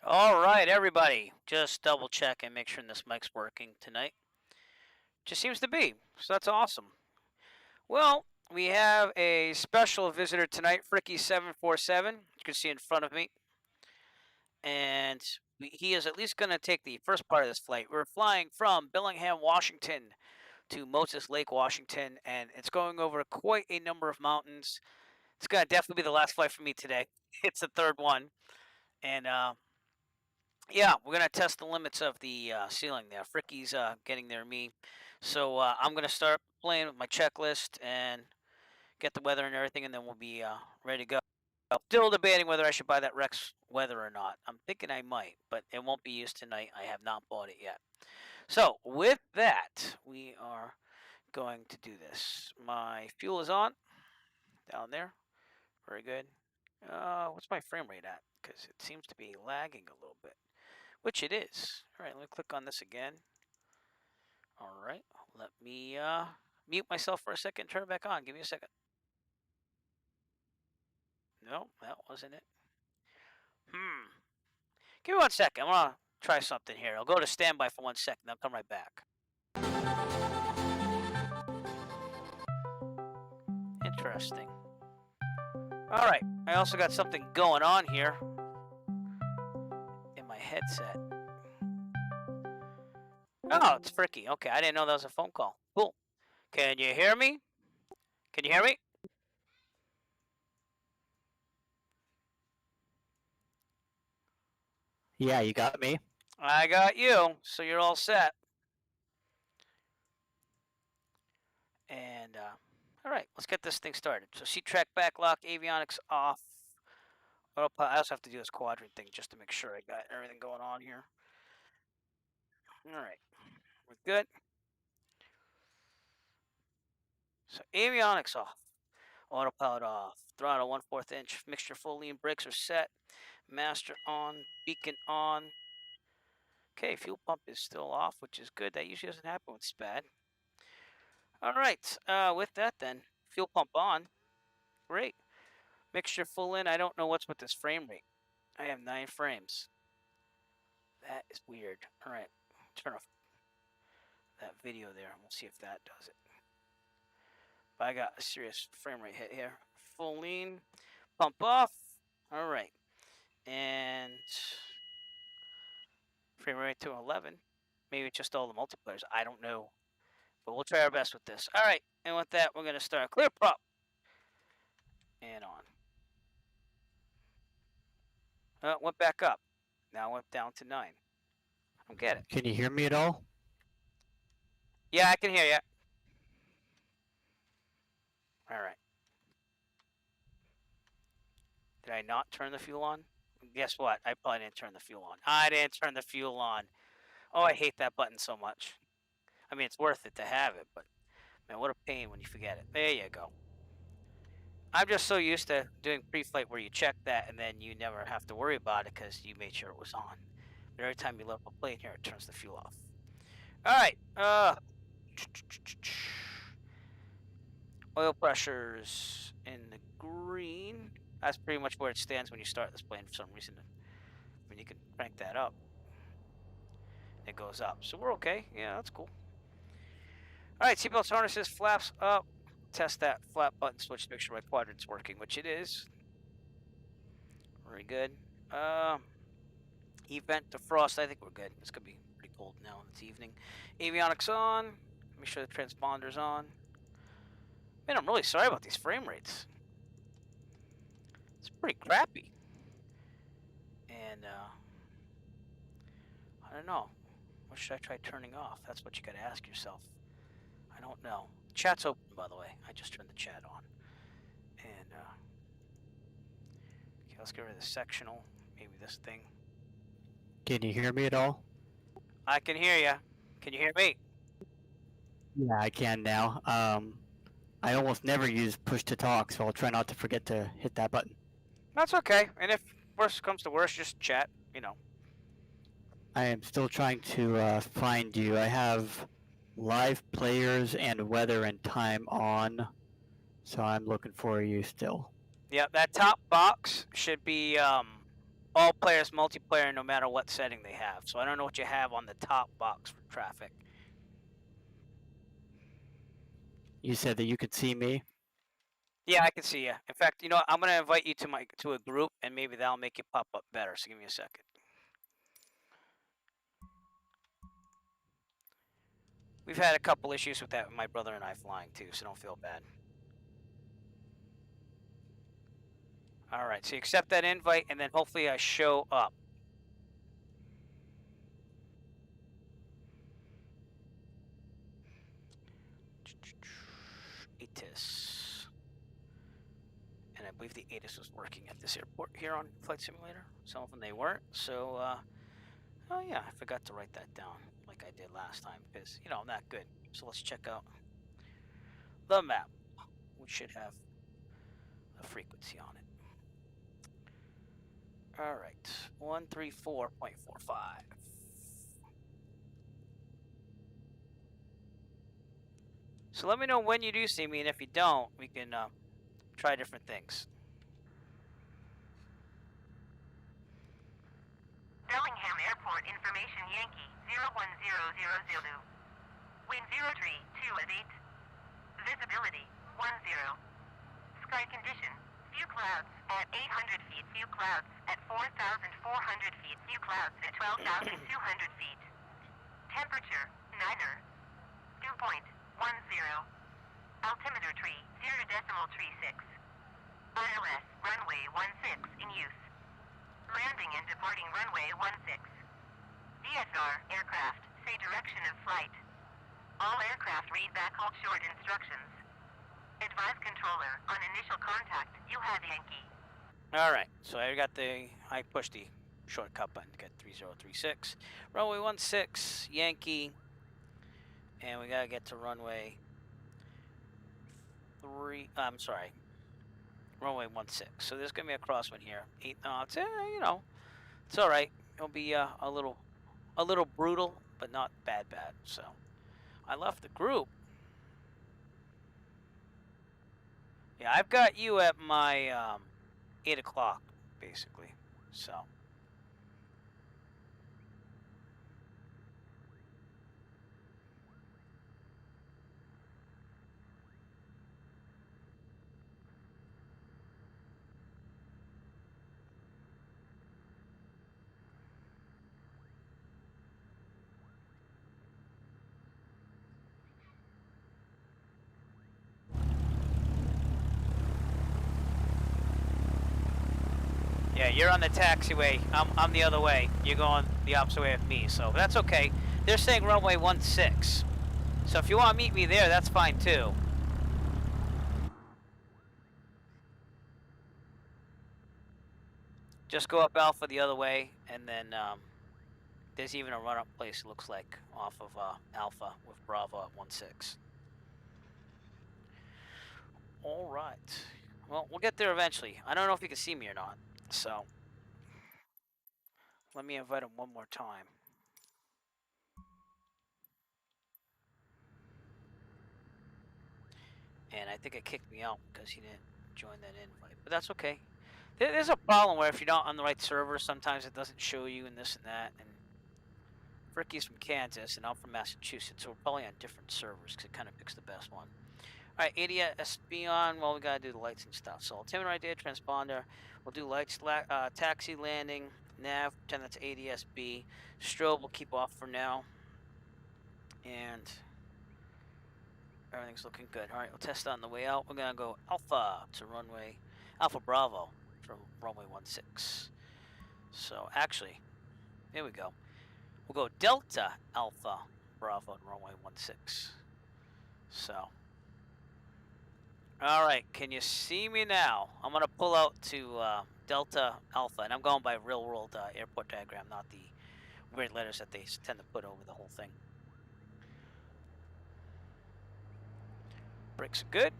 All right, everybody. Just double check and make sure this mic's working tonight. Just seems to be. So that's awesome. Well, we have a special visitor tonight, Fricky747. You can see in front of me. And he is at least going to take the first part of this flight. We're flying from Bellingham, Washington to Moses Lake, Washington, and it's going over quite a number of mountains. It's going to definitely be the last flight for me today. It's the third one. And yeah, we're gonna test the limits of the ceiling there. Fricky's getting near me, so I'm gonna start playing with my checklist and get the weather and everything, and then we'll be ready to go. Still debating whether I should buy that Rex weather or not. I'm thinking I might, but it won't be used tonight. I have not bought it yet. So with that, we are going to do this. My fuel is on down there. Very good. What's my frame rate at? Because it seems to be lagging a little bit. Which it is. All right, let me click on this again. All right, let me mute myself for a second, turn it back on. Give me a second. No, that wasn't it. Give me 1 second. I'm going to try something here. I'll go to standby for 1 second. I'll come right back. Interesting. All right, I also got something going on here in my headset. Oh, it's Fricky. Okay, I didn't know that was a phone call. Cool. Can you hear me? Can you hear me? Yeah, you got me. I got you, so you're all set. And, all right, let's get this thing started. So seat track back lock, avionics off. I also have to do this quadrant thing just to make sure I got everything going on here. All right, we're good. So avionics off, autopilot off, throttle 1/4 inch, mixture full lean, brakes are set, master on, beacon on. Okay, fuel pump is still off, which is good. That usually doesn't happen with SPAD. All right, with that then, fuel pump on. Great. Mixture full in. I don't know what's with this frame rate. I have 9 frames. That is weird. All right, turn off that video there. We'll see if that does it. But I got a serious frame rate hit here. Full lean, pump off. All right, and frame rate to 11. Maybe it's just all the multipliers. I don't know, but we'll try our best with this. All right, and with that, we're gonna start clear prop and on. Went back up. Now went down to 9. I don't get it. Can you hear me at all? Yeah, I can hear you. All right. Did I not turn the fuel on? Guess what? I probably didn't turn the fuel on. I didn't turn the fuel on. Oh, I hate that button so much. I mean, it's worth it to have it, but man, what a pain when you forget it. There you go. I'm just so used to doing pre-flight where you check that and then you never have to worry about it because you made sure it was on. But every time you load up a plane here, it turns the fuel off. All right. Oil pressures in the green. That's pretty much where it stands when you start this plane for some reason. When you can crank that up, it goes up. So we're okay. Yeah, that's cool. All right, seatbelts, harnesses, flaps up. Test that flap button switch to make sure my quadrant's working, which it is. Very good. Event defrost. I think we're good. It's gonna be pretty cold now in this evening. Avionics on. Make sure the transponder's on. Man, I'm really sorry about these frame rates. It's pretty crappy. And I don't know. What should I try turning off? That's what you gotta ask yourself. I don't know. Chat's open, by the way. I just turned the chat on. And okay, let's get rid of the sectional. Maybe this thing. Can you hear me at all? I can hear you. Can you hear me? Yeah, I can now. I almost never use push to talk, so I'll try not to forget to hit that button. That's okay. And if worst comes to worst, just chat, you know. I am still trying to find you. I have live players and weather and time on, so I'm looking for you still. Yeah, that top box should be all players multiplayer no matter what setting they have. So I don't know what you have on the top box for traffic. You said that you could see me? Yeah, I can see you. In fact, you know what? I'm gonna invite you to a group, and maybe that'll make you pop up better. So give me a second. We've had a couple issues with that with my brother and I flying too, so don't feel bad. All right, so you accept that invite, and then hopefully I show up. ATIS. And I believe the ATIS was working at this airport here on Flight Simulator. Some of them they weren't, so oh yeah, I forgot to write that down like I did last time because, you know, I'm not good. So let's check out the map. We should have a frequency on it. All right, 134.45. So let me know when you do see me, and if you don't, we can try different things. Bellingham Airport Information Yankee 01000. Wind 032 at 8. Visibility 10. Sky condition. Few clouds at 800 feet. Few clouds at 4,400 feet. Few clouds at 12,200 feet. Temperature 9er. Dew point 10. Altimeter tree 0.36. ILS runway 16 in use. Landing and departing runway 16. DSR aircraft, say direction of flight. All aircraft read back hold short instructions. Advise controller, on initial contact, you have Yankee. All right, so I pushed the shortcut button to get 3036. Runway 16, Yankee. And we gotta get to runway runway 16. So there's gonna be a crosswind here. 8 knots, you know, it's all right. It'll be a little brutal, but not bad. So I left the group. Yeah, I've got you at my 8 o'clock, basically. So. Yeah, you're on the taxiway. I'm the other way. You're going the opposite way of me, so that's okay. They're saying runway 16. So if you want to meet me there, that's fine too. Just go up Alpha the other way, and then there's even a run-up place, it looks like, off of Alpha with Bravo at 16. All right. Well, we'll get there eventually. I don't know if you can see me or not, so let me invite him one more time. And I think it kicked me out because he didn't join that invite, but that's okay. There's a problem where if you're not on the right server, sometimes it doesn't show you and this and that. And Ricky's from Kansas and I'm from Massachusetts, so we're probably on different servers because it kind of picks the best one. All right, ADS-B on. Well, we gotta do the lights and stuff. So altimeter right there, transponder. We'll do lights, taxi, landing, nav. Pretend that's ADS-B. Strobe we'll keep off for now. And everything's looking good. All right, we'll test that on the way out. We're gonna go Alpha to runway Alpha Bravo from runway 16. So actually, here we go. We'll go Delta Alpha Bravo to runway 16. So, all right, can you see me now? I'm gonna pull out to Delta Alpha, and I'm going by real world airport diagram, not the weird letters that they tend to put over the whole thing. Brakes are good.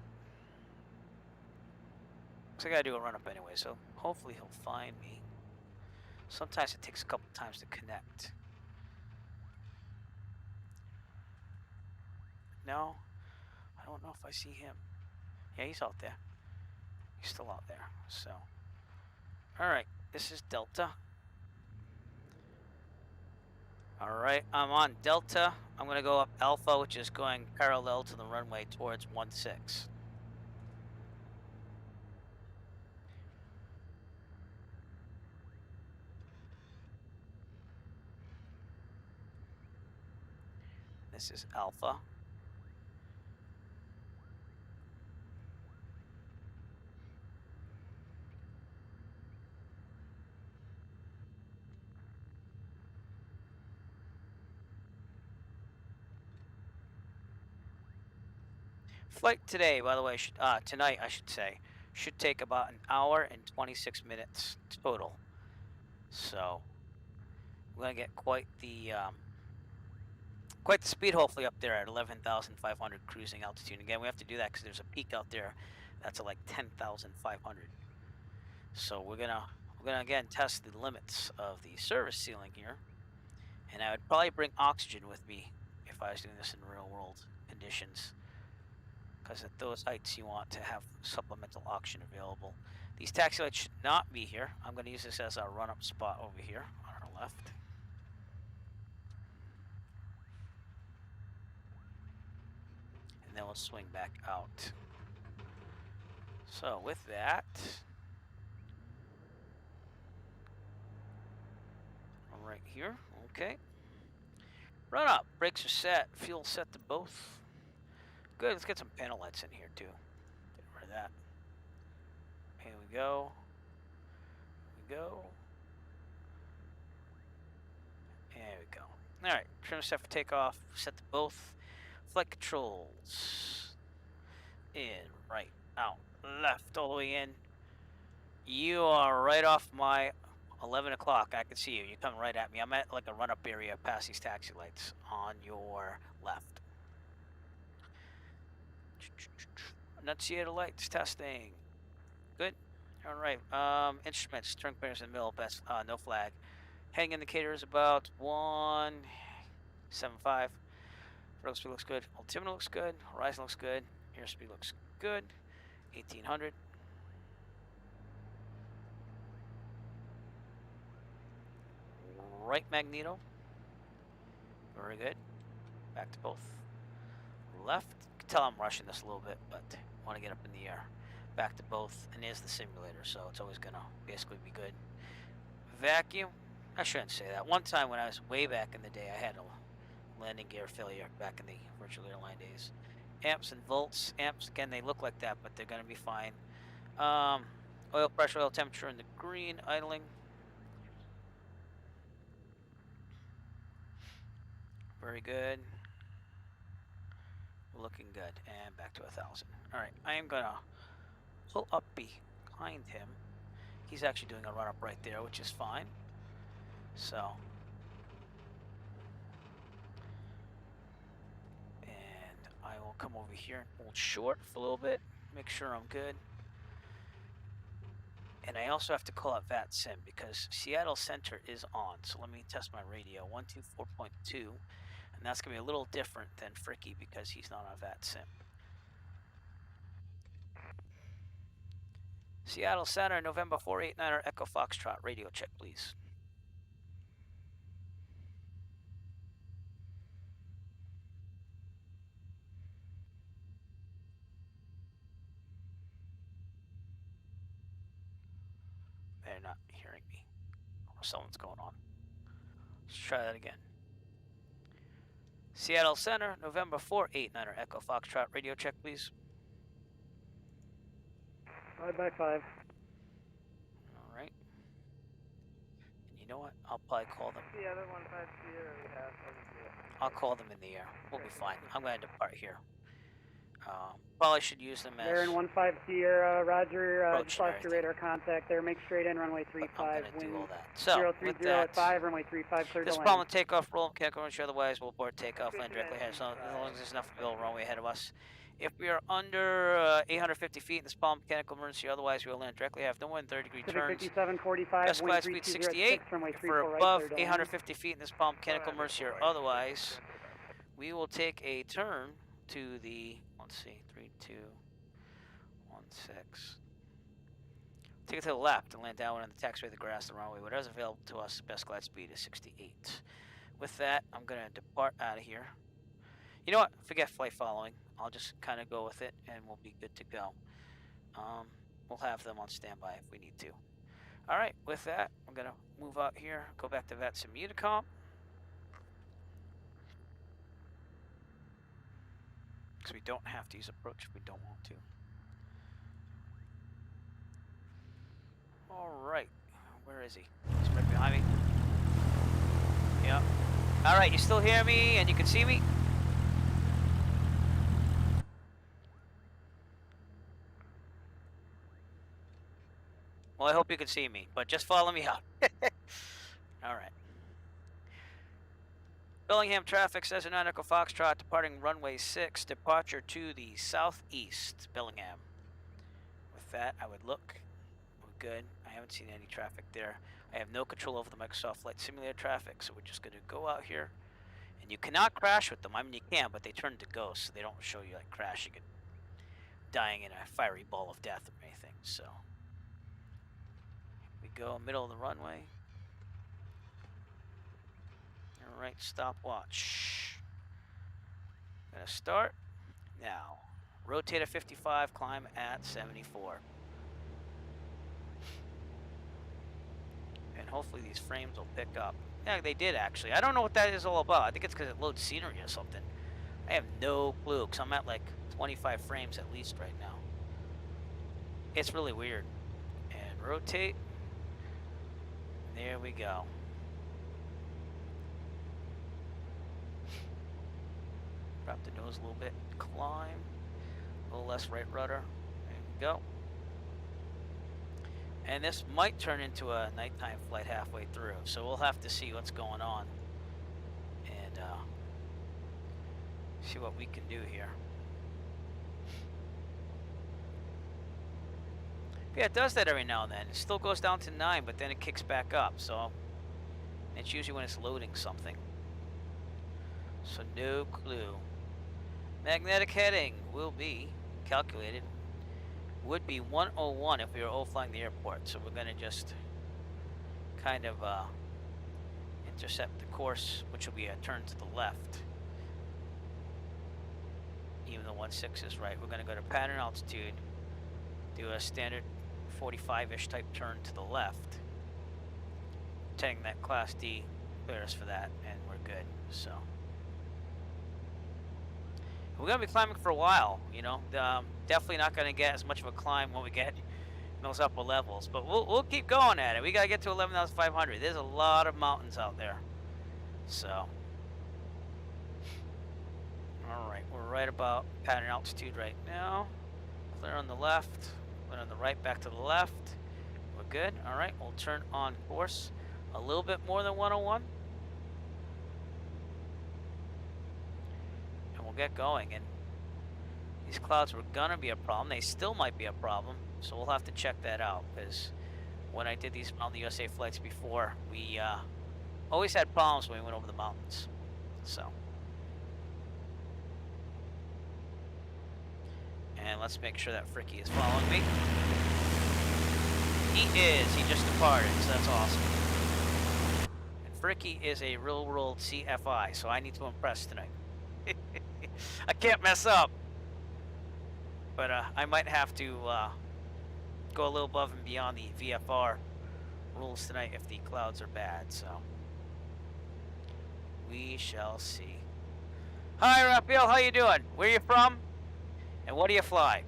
Looks like I gotta do a run up anyway, so hopefully he'll find me. Sometimes it takes a couple times to connect. No, I don't know if I see him. Yeah, he's out there. He's still out there, so. All right, this is Delta. All right, I'm on Delta. I'm going to go up Alpha, which is going parallel to the runway towards 16. This is Alpha. Flight today, by the way, tonight I should say, should take about an hour and 26 minutes total. So we're gonna get quite the speed, hopefully, up there at 11,500 cruising altitude. Again, we have to do that because there's a peak out there that's at like 10,500. So we're gonna again test the limits of the service ceiling here, and I would probably bring oxygen with me if I was doing this in real world conditions, because at those heights you want to have supplemental oxygen available. These taxi lights should not be here. I'm going to use this as our run-up spot over here on our left. And then we'll swing back out. So with that, I'm right here. Okay. Run up. Brakes are set. Fuel set to both. Good. Let's get some panel lights in here too. Get rid of that. Here we go. There we go. All right. Trim set for takeoff. Set to both. Flight controls. In, right, out, left, all the way in. You are right off my 11 o'clock. I can see you. You're coming right at me. I'm at like a run-up area past these taxi lights on your left. Enunciator lights testing. Good. All right. Instruments. Trunk bearers in the middle. Best. No flag. Heading indicator is about 175. Vertical speed looks good. Altimeter looks good. Horizon looks good. Airspeed looks good. 1800. Right magneto. Very good. Back to both. Left. You can tell I'm rushing this a little bit, but I want to get up in the air. Back to both, and there's the simulator, so it's always gonna basically be good. Vacuum. I shouldn't say that. One time when I was way back in the day, I had a landing gear failure back in the virtual airline days. Amps and volts. Amps, again, they look like that, but they're gonna be fine. Oil pressure, oil temperature in the green. Idling. Very good. Looking good. And back to 1,000. All right, I am gonna pull up behind him. He's actually doing a run up right there, which is fine. So, and I will come over here and hold short for a little bit, make sure I'm good. And I also have to call out VAT Sim because Seattle Center is on. So let me test my radio. 124.2. And that's going to be a little different than Fricky because he's not on VAT Sim. Seattle Center, November 489er Echo Foxtrot. Radio check, please. They're not hearing me. Or something's going on. Let's try that again. Seattle Center, November 489er Echo Foxtrot. Radio check, please. 5x5. All right. And you know what? I'll probably call them. The other 1.5 Sierra we have. I'll call them in the air. We'll be fine. I'm going to depart here. Probably should use them as... They're in 1.5 Sierra, roger, approach just and lost your radar contact there. Make straight in, runway 35, I'm going to do wind all that. So, with 030 that, at 5, runway 35, clear to this land. problem takeoff, roll, can't go much otherwise, we'll board takeoff, land directly ahead, so as long as there's enough available runway ahead of us. If we are under 850 feet in this palm mechanical emergency, otherwise we will land directly ahead, no more than 30-degree turns. 5745, Best wind glide speed 68. runway If 34 we're right, above clear to land. 850 feet in this palm mechanical emergency or otherwise, we will take a turn to the, let's see, 3216. Take it to the left and land downwind on the taxiway, the grass, the runway. Whatever's available to us, best glide speed is 68. with that, I'm going to depart out of here. You know what? Forget flight following. I'll just kind of go with it, and we'll be good to go. We'll have them on standby if we need to. All right, with that, I'm going to move out here, go back to that Simualtor. Because we don't have to use approach if we don't want to. All right, where is he? He's right behind me. Yep. All right, you still hear me and you can see me? Well, I hope you can see me, but just follow me out. All right. Bellingham traffic says 9 Echo Foxtrot departing runway 6, departure to the southeast, Bellingham. With that, I would look. We're good. I haven't seen any traffic there. I have no control over the Microsoft Flight Simulator traffic, so we're just going to go out here. And you cannot crash with them. I mean, you can, but they turn to ghosts, so they don't show you like crashing and dying in a fiery ball of death or anything. So we go middle of the runway. All right, stopwatch. Gonna start now. Rotate at 55, climb at 74. And hopefully these frames will pick up. Yeah, they did actually. I don't know what that is all about. I think it's because it loads scenery or something. I have no clue because I'm at like 25 frames at least right now. It's really weird. And rotate. There we go. Drop the nose a little bit. Climb. A little less right rudder. There we go. And this might turn into a nighttime flight halfway through, so we'll have to see what's going on and see what we can do here. Yeah, it does that every now and then. It still goes down to 9, but then it kicks back up, so it's usually when it's loading something. So no clue. Magnetic heading will be calculated. Would be 101 if we were overflying the airport. So we're going to just kind of intercept the course, which will be a turn to the left. Even though 16 is right, we're going to go to pattern altitude, do a standard 45-ish type turn to the left. Taking that Class D clears for that, and we're good. So we're going to be climbing for a while, you know. Definitely not going to get as much of a climb when we get in those upper levels, but we'll keep going at it. We got to get to 11,500. There's a lot of mountains out there. So, all right, we're right about pattern altitude right now. Clear on the left, clear on the right, back to the left. We're good. All right, we'll turn on course a little bit more than 101. Get going, and these clouds were gonna be a problem. They still might be a problem, so we'll have to check that out, because when I did these Mountain the USA flights before, we always had problems when we went over the mountains. So, and let's make sure that Fricky is following me. He is. He just departed, so that's awesome. And Fricky is a real-world CFI, so I need to impress tonight. I can't mess up, but I might have to go a little above and beyond the VFR rules tonight if the clouds are bad, so we shall see. Hi Raphael, how you doing? Where you from? And what do you fly?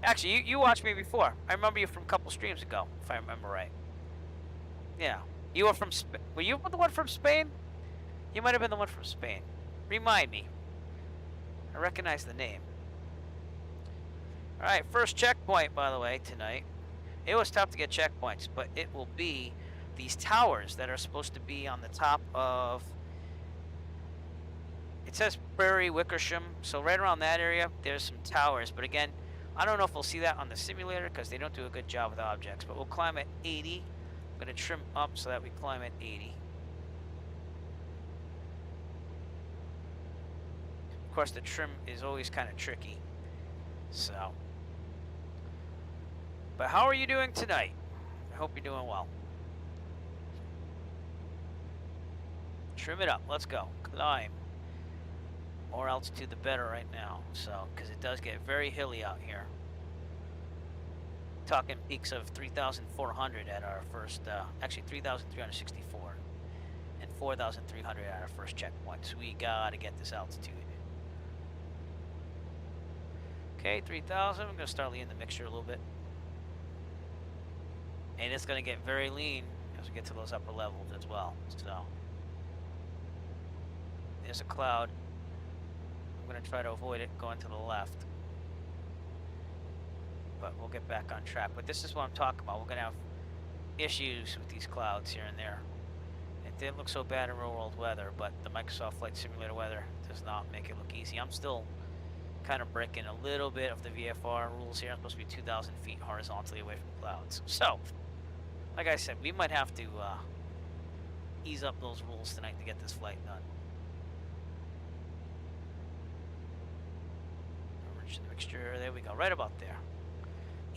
Actually, you watched me before. I remember you from a couple streams ago, if I remember right. Yeah. You were from Spain. Were you the one from Spain? You might have been the one from Spain. Remind me. I recognize the name. Alright, first checkpoint, by the way, tonight. It was tough to get checkpoints, but it will be these towers that are supposed to be on the top of... It says Prairie Wickersham, so right around that area, there's some towers. But again, I don't know if we'll see that on the simulator because they don't do a good job with objects, but we'll climb at 80. I'm going to trim up so that we climb at 80. Of course, the trim is always kind of tricky. So, But how are you doing tonight? I hope you're doing well. Trim it up. Let's go. Climb. More altitude, the better right now. So, because it does get very hilly out here. Talking peaks of 3,400 at our first, actually 3,364 and 4,300 at our first checkpoint. So we gotta get this altitude. Okay, 3,000. I'm gonna start leaning the mixture a little bit. And it's gonna get very lean as we get to those upper levels as well. So there's a cloud. I'm gonna try to avoid it going to the left. But we'll get back on track. But this is what I'm talking about. We're gonna have issues with these clouds here and there. It didn't look so bad in real world weather, but the Microsoft Flight Simulator weather does not make it look easy. I'm still kind of breaking a little bit of the VFR rules here. I'm supposed to be 2,000 feet horizontally away from clouds. So, like I said, we might have to ease up those rules tonight to get this flight done. The mixture, there we go, right about there.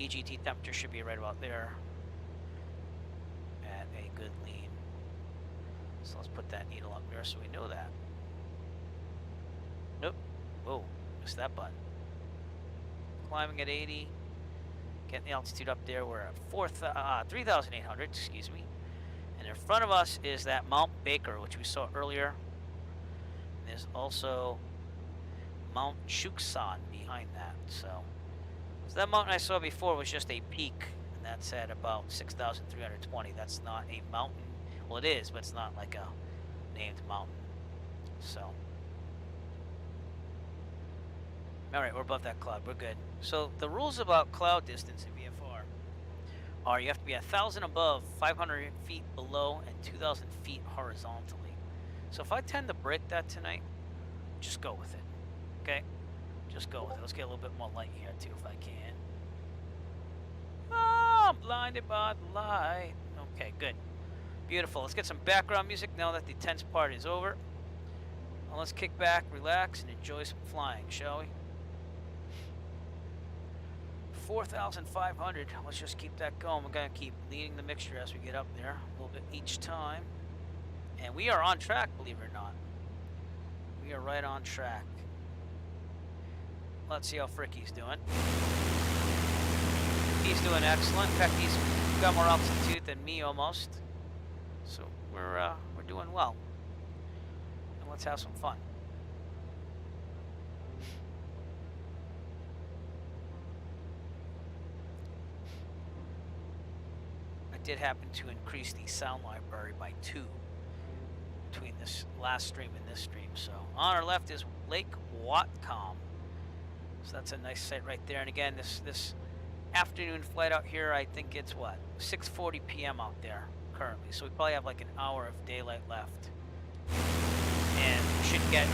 EGT temperature should be right about there at a good lean. So let's put that needle up there so we know that. Nope. Whoa, missed that button. Climbing at 80. Getting the altitude up there. We're at 3,800, excuse me. And in front of us is that Mount Baker, which we saw earlier. And there's also Mount Chuksan behind that. So that mountain I saw before was just a peak, and that's at about 6,320. That's not a mountain. Well, it is, but it's not like a named mountain. So, all right, we're above that cloud. We're good. So the rules about cloud distance in VFR are you have to be 1,000 above, 500 feet below, and 2,000 feet horizontally. So if I tend to break that tonight, just go with it. Okay? Just go with it. Let's get a little bit more light here too if I can. Oh, I'm blinded by the light. Okay, good. Beautiful. Let's get some background music now that the tense part is over. Now let's kick back, relax, and enjoy some flying, shall we? 4,500. Let's just keep that going. We're going to keep leading the mixture as we get up there a little bit each time. And we are on track, believe it or not. We are right on track. Let's see how Fricky's doing. He's doing excellent. In fact, he's got more altitude than me almost. So we're doing well. And let's have some fun. I did happen to increase the sound library by 2 between this last stream and this stream. So on our left is Lake Whatcom. So that's a nice sight right there. And again, this afternoon flight out here, I think it's what, 6:40 p.m. out there currently. So we probably have like an hour of daylight left. And we should get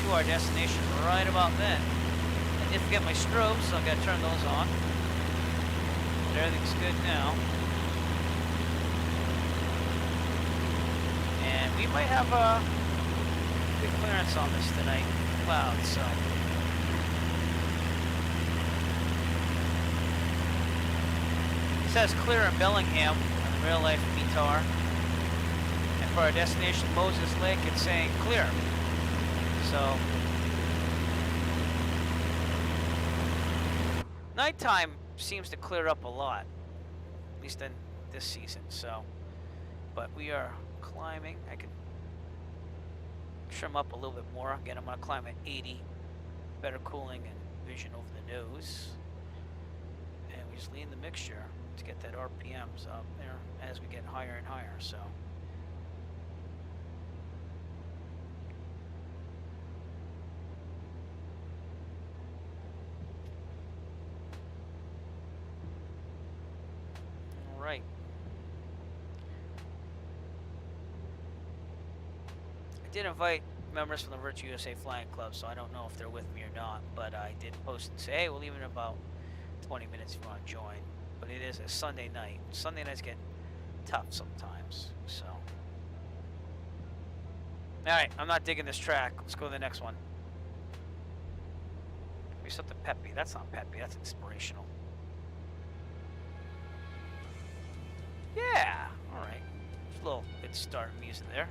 to our destination right about then. I did forget my strobes, so I've got to turn those on. But everything's good now. And we might have a good clearance on this tonight, clouds, so. It says clear in Bellingham on the real life VTAR. And for our destination Moses Lake, it's saying clear. So nighttime seems to clear up a lot, at least in this season. So, but we are climbing. I can trim up a little bit more. Again, I'm going to climb at 80. Better cooling and vision over the nose. And we just lean the mixture to get that RPMs up there as we get higher and higher. So. All right. I did invite members from the Virtue USA Flying Club, so I don't know if they're with me or not, but I did post and say, hey, we'll leave in about 20 minutes if you want to join. But it is a Sunday night. Sunday nights get tough sometimes, so. Alright, I'm not digging this track. Let's go to the next one. Maybe something peppy. That's not peppy, that's inspirational. Little, it's starting music there.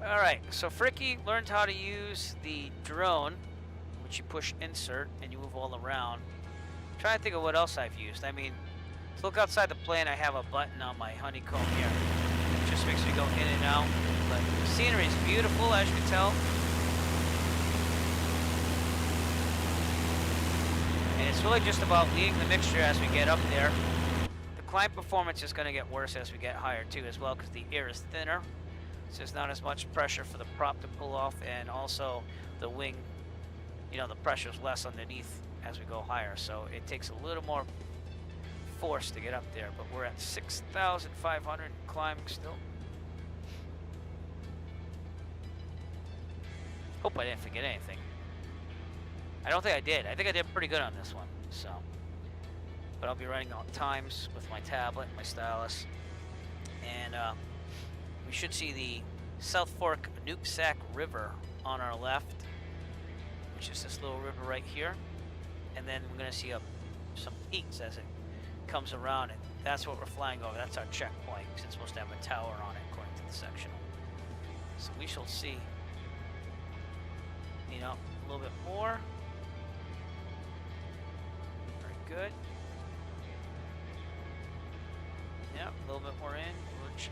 All right, so Fricky learned how to use the drone, which you push insert and you move all around. I'm trying to think of what else I've used. I mean, to look outside the plane, I have a button on my honeycomb here. It just makes me go in and out. But the scenery is beautiful, as you can tell. And it's really just about leading the mixture as we get up there. The climb performance is going to get worse as we get higher too as well, because the air is thinner. So there's not as much pressure for the prop to pull off, and also the wing, you know, the pressure is less underneath as we go higher. So it takes a little more force to get up there, but we're at 6,500 climbing still. Hope I didn't forget anything. I don't think I did. I think I did pretty good on this one. So, but I'll be writing out times with my tablet, my stylus, and we should see the South Fork Nooksack River on our left, which is this little river right here, and then we're going to see some peaks as it comes around, and that's what we're flying over. That's our checkpoint, because it's supposed to have a tower on it according to the sectional. So we shall see, you know, a little bit more. Very good. Yeah, a little bit more in.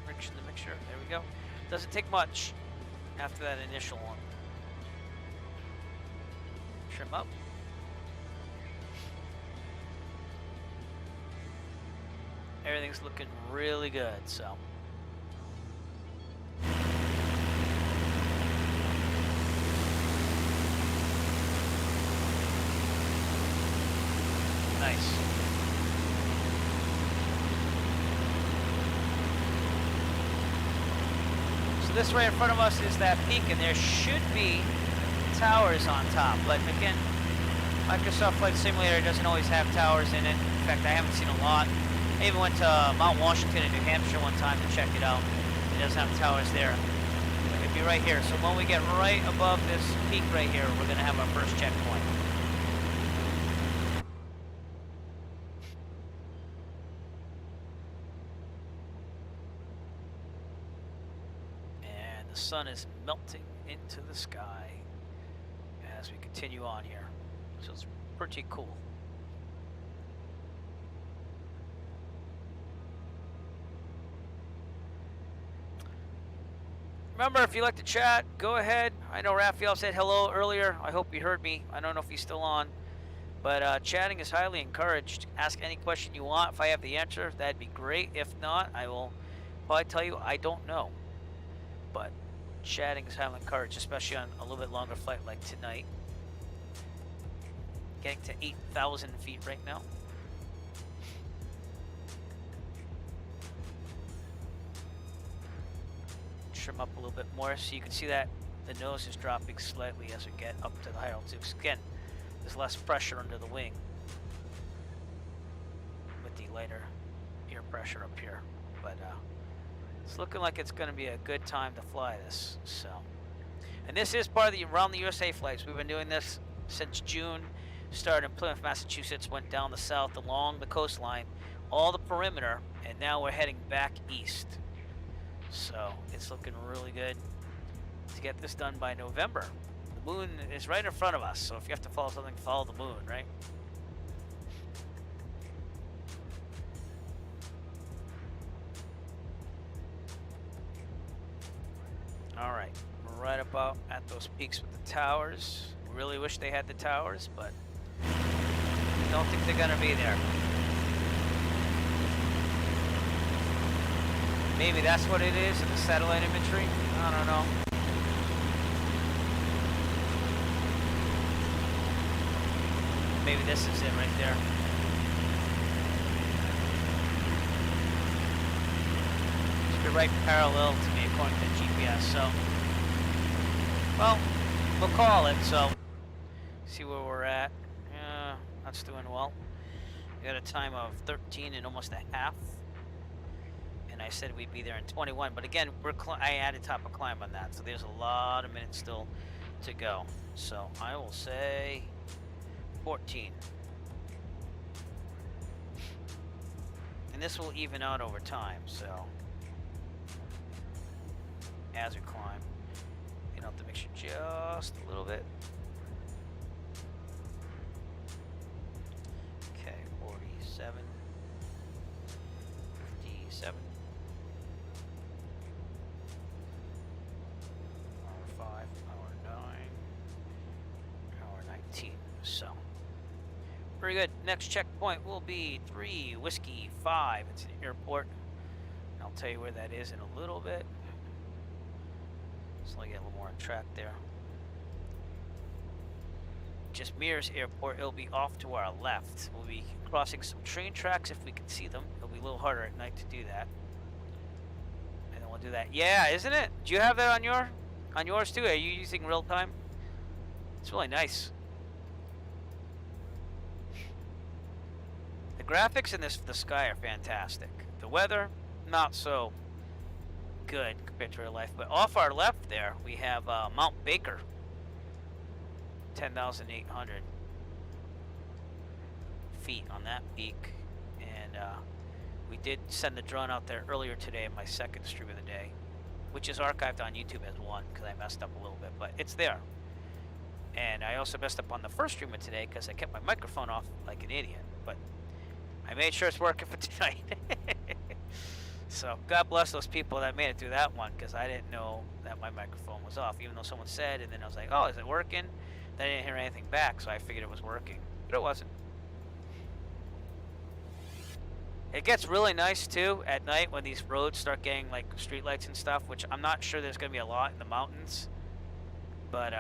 Rich in the mixture. There we go. Doesn't take much after that initial one. Trim up. Everything's looking really good, so. Nice. So this right in front of us is that peak, and there should be towers on top. But again, Microsoft Flight Simulator doesn't always have towers in it. In fact, I haven't seen a lot. I even went to Mount Washington in New Hampshire one time to check it out. It doesn't have towers there. It'd be right here. So when we get right above this peak right here, we're going to have our first checkpoint. And the sun is melting into the sky as we continue on here. So it's pretty cool. Remember, if you like to chat, go ahead. I know Raphael said hello earlier. I hope you heard me. I don't know if he's still on. But chatting is highly encouraged. Ask any question you want. If I have the answer, that'd be great. If not, I will probably tell you I don't know. But chatting is highly encouraged, especially on a little bit longer flight like tonight. Getting to 8,000 feet right now. Trim up a little bit more so you can see that the nose is dropping slightly as we get up to the higher altitudes. Again, there's less pressure under the wing with the lighter air pressure up here. But it's looking like it's going to be a good time to fly this. So, and this is part of the Around the USA flights. We've been doing this since June. Started in Plymouth, Massachusetts, went down the south along the coastline, all the perimeter, and now we're heading back east. So it's looking really good to get this done by November. The moon is right in front of us, so if you have to follow something, follow the moon, right? All right, we're right about at those peaks with the towers. Really wish they had the towers, but don't think they're gonna be there. Maybe that's what it is in the satellite imagery. I don't know. Maybe this is it right there. Should be right parallel to me according to GPS. So, well, we'll call it. So, see where we're at. Yeah, that's doing well. We got a time of 13 and almost a half. And I said we'd be there in 21, but again, I added top of climb on that, so there's a lot of minutes still to go. So I will say 14. And this will even out over time, so as we climb, you have to make sure just a little bit. Okay, 47, 57, hour 5, hour 9, hour 19. So very good. Next checkpoint will be 3 Whiskey 5. It's an airport. I'll tell you where that is in a little bit. So I get a little more on track there. Just mirrors airport. It'll be off to our left. We'll be crossing some train tracks if we can see them. It'll be a little harder at night to do that. And then we'll do that. Yeah, isn't it? Do you have that on yours too? Are you using real time? It's really nice. The graphics in the sky are fantastic. The weather, not so good compared to real life. But off our left there, we have Mount Baker, 10,800 feet on that peak. And we did send the drone out there earlier today in my second stream of the day, which is archived on YouTube as one because I messed up a little bit, but it's there. And I also messed up on the first stream of today because I kept my microphone off like an idiot. But I made sure it's working for tonight. So God bless those people that made it through that one, because I didn't know that my microphone was off, even though someone said, and then I was like, oh, is it working? Then I didn't hear anything back, so I figured it was working, but it wasn't. It gets really nice too at night when these roads start getting like street lights and stuff, which I'm not sure there's going to be a lot in the mountains, but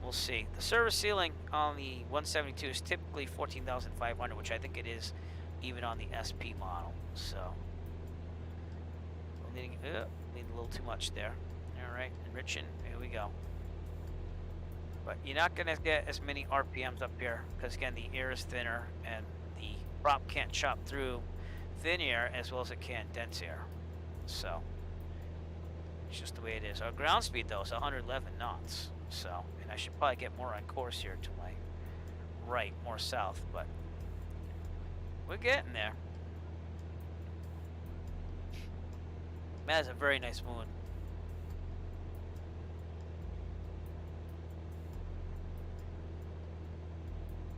we'll see. The service ceiling on the 172 is typically 14,500, which I think it is even on the SP model. So we're needing a little too much there. All right, enriching. Here we go. But you're not going to get as many RPMs up here because again the air is thinner and the prop can't chop through thin air as well as it can dense air. So it's just the way it is. Our ground speed though is 111 knots. So, and I should probably get more on course here to my right, more south, but we're getting there. That is a very nice moon.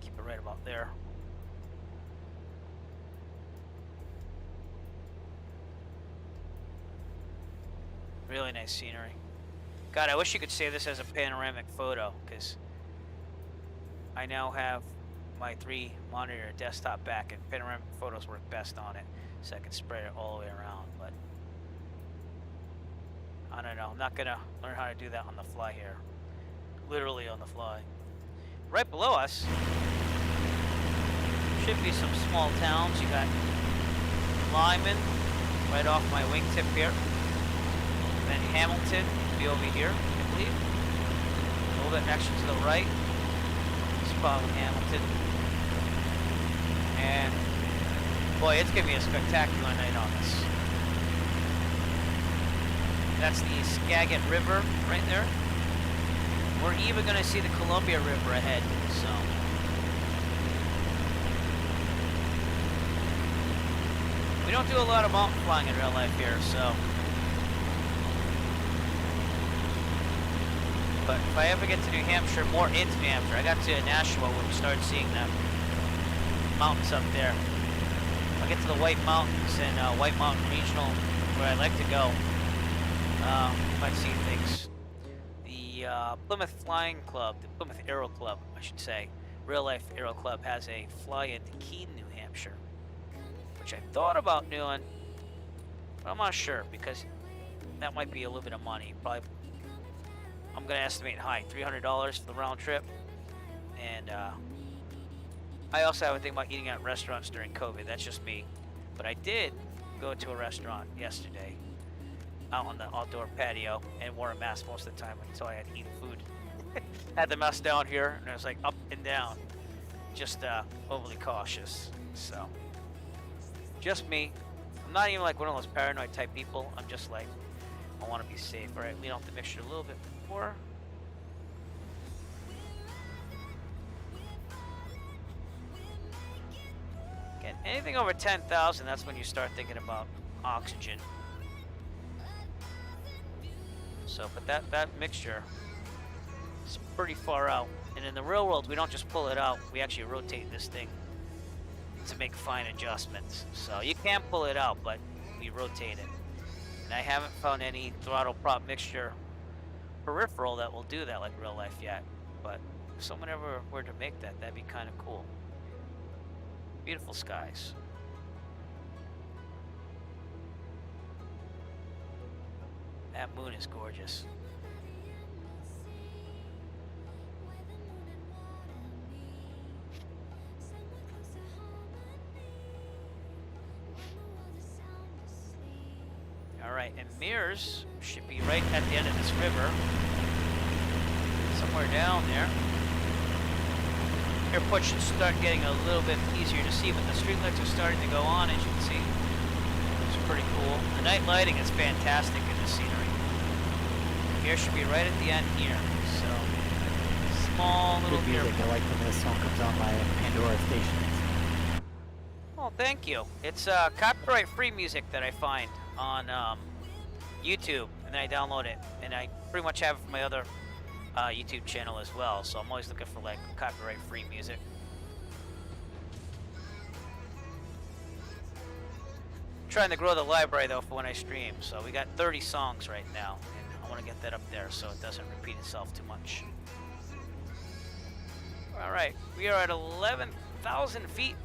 Keep it right about there. Really nice scenery. God, I wish you could save this as a panoramic photo, because I now have my 3-monitor desktop back, and panoramic photos work best on it, so I can spread it all the way around. But I don't know. I'm not gonna learn how to do that on the fly here. Literally on the fly. Right below us should be some small towns. You got Lyman right off my wingtip here. Then Hamilton will be over here, I believe. A little bit extra to the right. It's probably Hamilton. And boy, it's gonna be a spectacular night on this. That's the Skagit River right there. We're even going to see the Columbia River ahead, so. We don't do a lot of mountain flying in real life here, so. But if I ever get to New Hampshire, more into New Hampshire, I got to Nashua when we started seeing the mountains up there. I'll get to the White Mountains and White Mountain Regional, where I like to go. Might see things. The Plymouth Flying Club, the Plymouth Aero Club, I should say, Real Life Aero Club has a fly-in to Keene, New Hampshire, which I thought about doing, but I'm not sure because that might be a little bit of money. Probably, I'm going to estimate high, $300 for the round trip, and I also have a thing about eating at restaurants during COVID. That's just me, but I did go to a restaurant yesterday out on the outdoor patio and wore a mask most of the time until I had to eat food. Had the mask down here and it was like up and down. Just overly cautious. So just me. I'm not even like one of those paranoid type people. I'm just like, I want to be safe. All right, lean off the mixture a little bit more. Again, And anything over 10,000, that's when you start thinking about oxygen. So, but that mixture is pretty far out. And in the real world, we don't just pull it out. We actually rotate this thing to make fine adjustments. So you can pull it out, but we rotate it. And I haven't found any throttle prop mixture peripheral that will do that like real life yet. But if someone ever were to make that, that'd be kind of cool. Beautiful skies. That moon is gorgeous. Alright, and Mears should be right at the end of this river. Somewhere down there. Airport should start getting a little bit easier to see, but the streetlights are starting to go on, as you can see. It's pretty cool. The night lighting is fantastic in the scenery. Here should be right at the end here. So, small little Good music. I like when this song comes on my Pandora station. Oh, thank you. It's copyright-free music that I find on YouTube, and then I download it, and I pretty much have it for my other YouTube channel as well. So I'm always looking for like copyright-free music. I'm trying to grow the library though for when I stream. So we got 30 songs right now, and I want to get that up there so it doesn't repeat itself too much. All right, we are at 11,000 feet,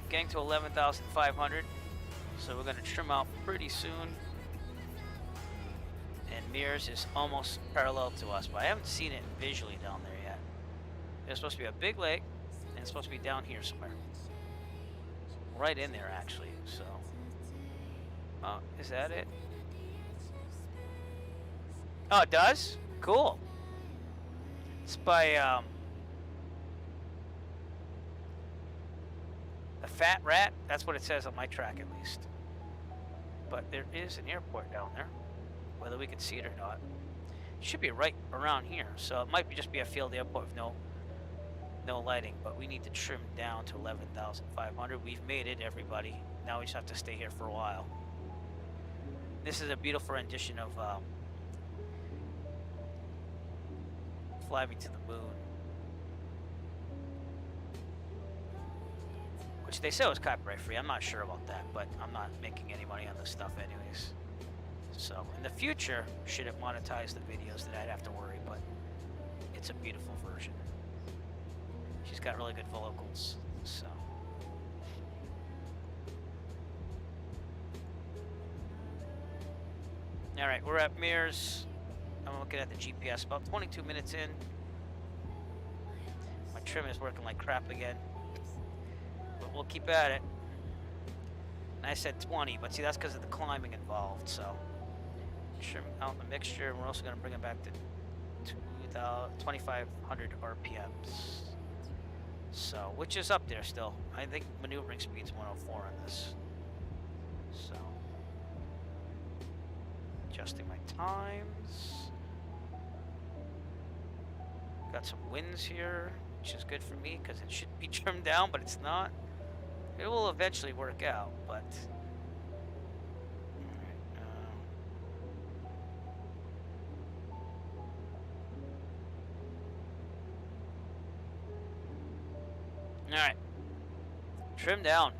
getting to 11,500. So we're going to trim out pretty soon. And Mears is almost parallel to us, but I haven't seen it visually down there yet. There's supposed to be a big lake, and it's supposed to be down here somewhere. Right in there, actually, so. Is that it? Oh, it does? Cool. It's by, a fat rat. That's what it says on my track, at least. But there is an airport down there. Whether we can see it or not. It should be right around here. So it might just be a field airport with no lighting. But we need to trim down to 11,500. We've made it, everybody. Now we just have to stay here for a while. This is a beautiful rendition of Fly Me to the Moon. Which they said was copyright free. I'm not sure about that, but I'm not making any money on this stuff anyways. So in the future, should it monetize the videos, then I'd have to worry, but it's a beautiful version. She's got really good vocals, so. All right, we're at Mears. I'm looking at the GPS, about 22 minutes in. My trim is working like crap again. But we'll keep at it. And I said 20, but see, that's because of the climbing involved, so. Trim out the mixture, and we're also going to bring it back to 2,500 RPMs. So, which is up there still. I think maneuvering speed's 104 on this. So, adjusting my times. Got some winds here, which is good for me because it should be trimmed down, but it's not. It will eventually work out, but. Alright, trim down.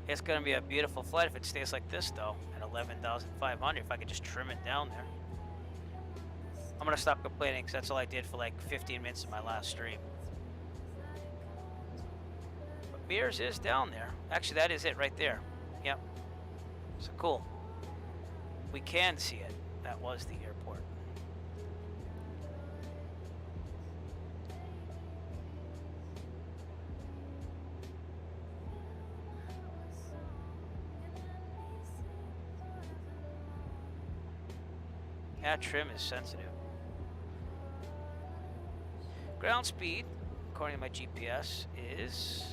It's going to be a beautiful flight if it stays like this though, at 11,500, if I could just trim it down there. I'm going to stop complaining because that's all I did for like 15 minutes in my last stream. But Mears is down there. Actually, that is it right there. Yep. So cool. We can see it. That was the airport. That trim is sensitive. Ground speed, according to my GPS, is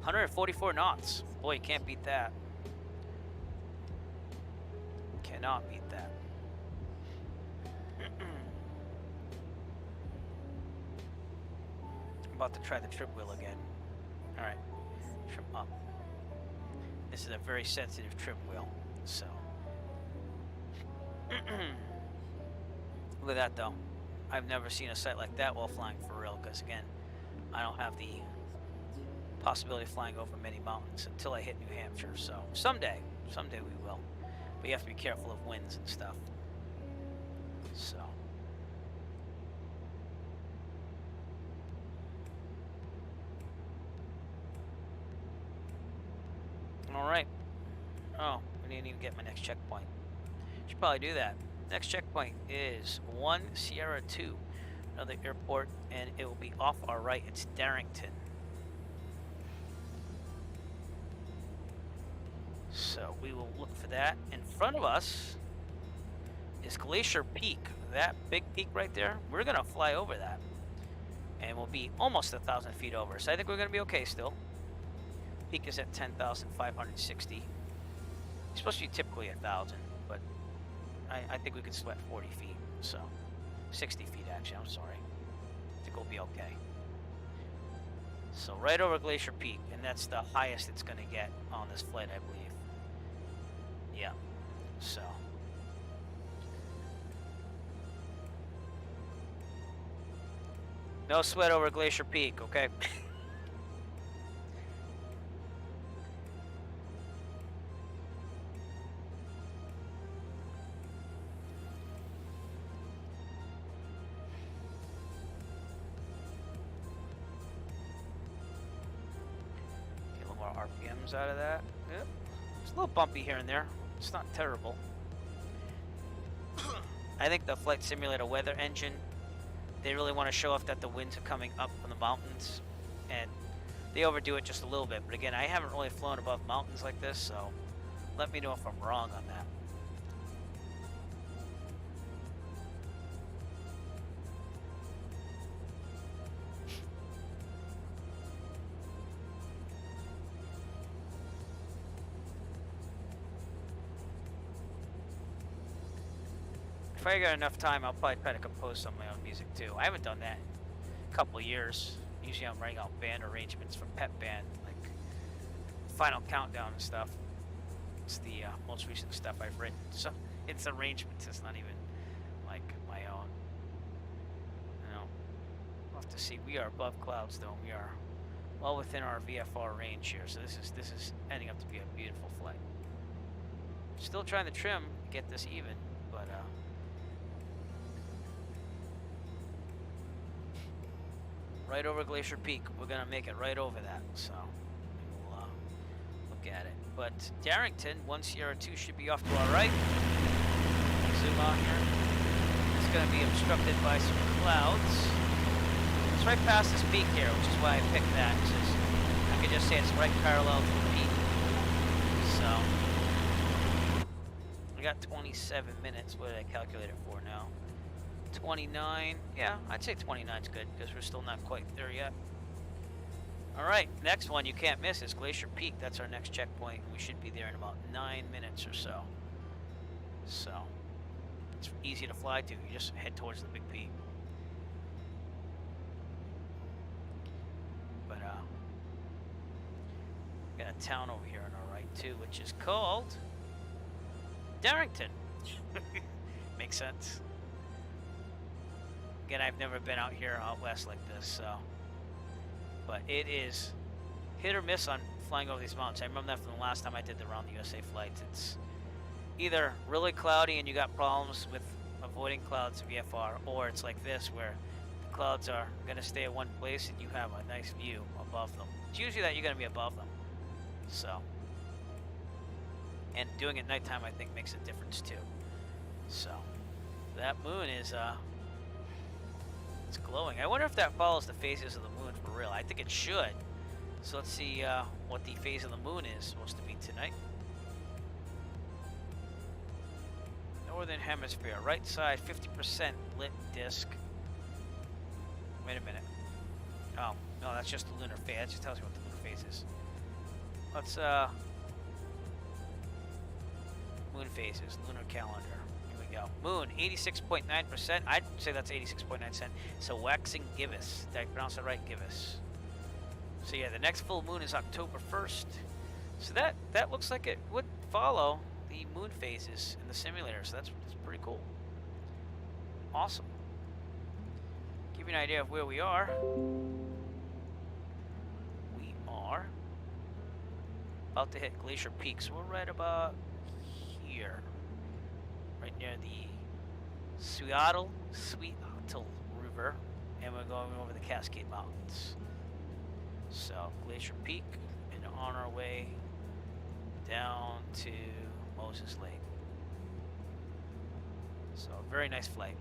144 knots. Boy, you can't beat that. Cannot beat that. I'm about to try the trip wheel again. All right, trim up. This is a very sensitive trim wheel, so. Look at that though. I've never seen a sight like that while flying for real, because again, I don't have the possibility of flying over many mountains until I hit New Hampshire. So someday we will. But you have to be careful of winds and stuff. So. All right. Oh, we didn't even get my next checkpoint. Should probably do that. Next checkpoint is 1 Sierra 2, another airport, and it will be off our right. It's Darrington. So we will look for that. In front of us is Glacier Peak. That big peak right there, we're going to fly over that. And we'll be almost 1,000 feet over. So I think we're going to be okay still. Peak is at 10,560. It's supposed to be typically 1,000, but I think we could sweat 40 feet. So 60 feet actually, I'm sorry. I think we'll be okay. So right over Glacier Peak, and that's the highest it's going to get on this flight, I believe. Yeah, so. No sweat over Glacier Peak, okay? Get a little more RPMs out of that. Yep. It's a little bumpy here and there. It's not terrible. I think the flight simulator weather engine, they really want to show off that the winds are coming up from the mountains, and they overdo it just a little bit. But again, I haven't really flown above mountains like this, so let me know if I'm wrong on that. If I got enough time, I'll probably try to compose some of my own music too. I haven't done that in a couple of years. Usually I'm writing out band arrangements from Pep Band, like Final Countdown and stuff. It's the most recent stuff I've written. So it's arrangements, it's not even like my own. You know, we'll have to see. We are above clouds though. We are well within our VFR range here. So this is ending up to be a beautiful flight. Still trying to trim, get this even, but right over Glacier Peak. We're going to make it right over that, so we'll look at it. But Darrington, 1 Sierra 2 should be off to our right. Zoom out here. It's going to be obstructed by some clouds. It's right past this peak here, which is why I picked that. I could just say it's right parallel to the peak. So, we got 27 minutes. What did I calculate it for now? 29, yeah, I'd say 29 is good because we're still not quite there yet. All right, next one you can't miss is Glacier Peak. That's our next checkpoint. We should be there in about 9 minutes or so. So it's easy to fly to. You just head towards the big peak. But we got a town over here on our right too, which is called Darrington. Makes sense. Again, I've never been out here out west like this, so. But it is hit or miss on flying over these mountains. I remember that from the last time I did the Around the USA flights. It's either really cloudy and you got problems with avoiding clouds VFR, or it's like this where the clouds are going to stay at one place and you have a nice view above them. It's usually that you're going to be above them. So. And doing it nighttime, I think, makes a difference too. So. That moon is, it's glowing. I wonder if that follows the phases of the moon for real. I think it should. So let's see what the phase of the moon is supposed to be tonight. Northern hemisphere, right side, 50% lit disk. Wait a minute. Oh, no, that's just the lunar phase. That just tells you what the lunar phase is. Let's, moon phases, lunar calendar. Moon, 86.9%. I'd say that's 86.9%. So waxing gibbous. Did I pronounce it right? Gibbous. So yeah, the next full moon is October 1st. So that looks like it would follow the moon phases in the simulator. So that's pretty cool. Awesome. Give you an idea of where we are. We are about to hit Glacier Peak. So we're right about here. Right near the Simualtor River. And we're going over the Cascade Mountains. So Glacier Peak, and on our way down to Moses Lake. So very nice flight.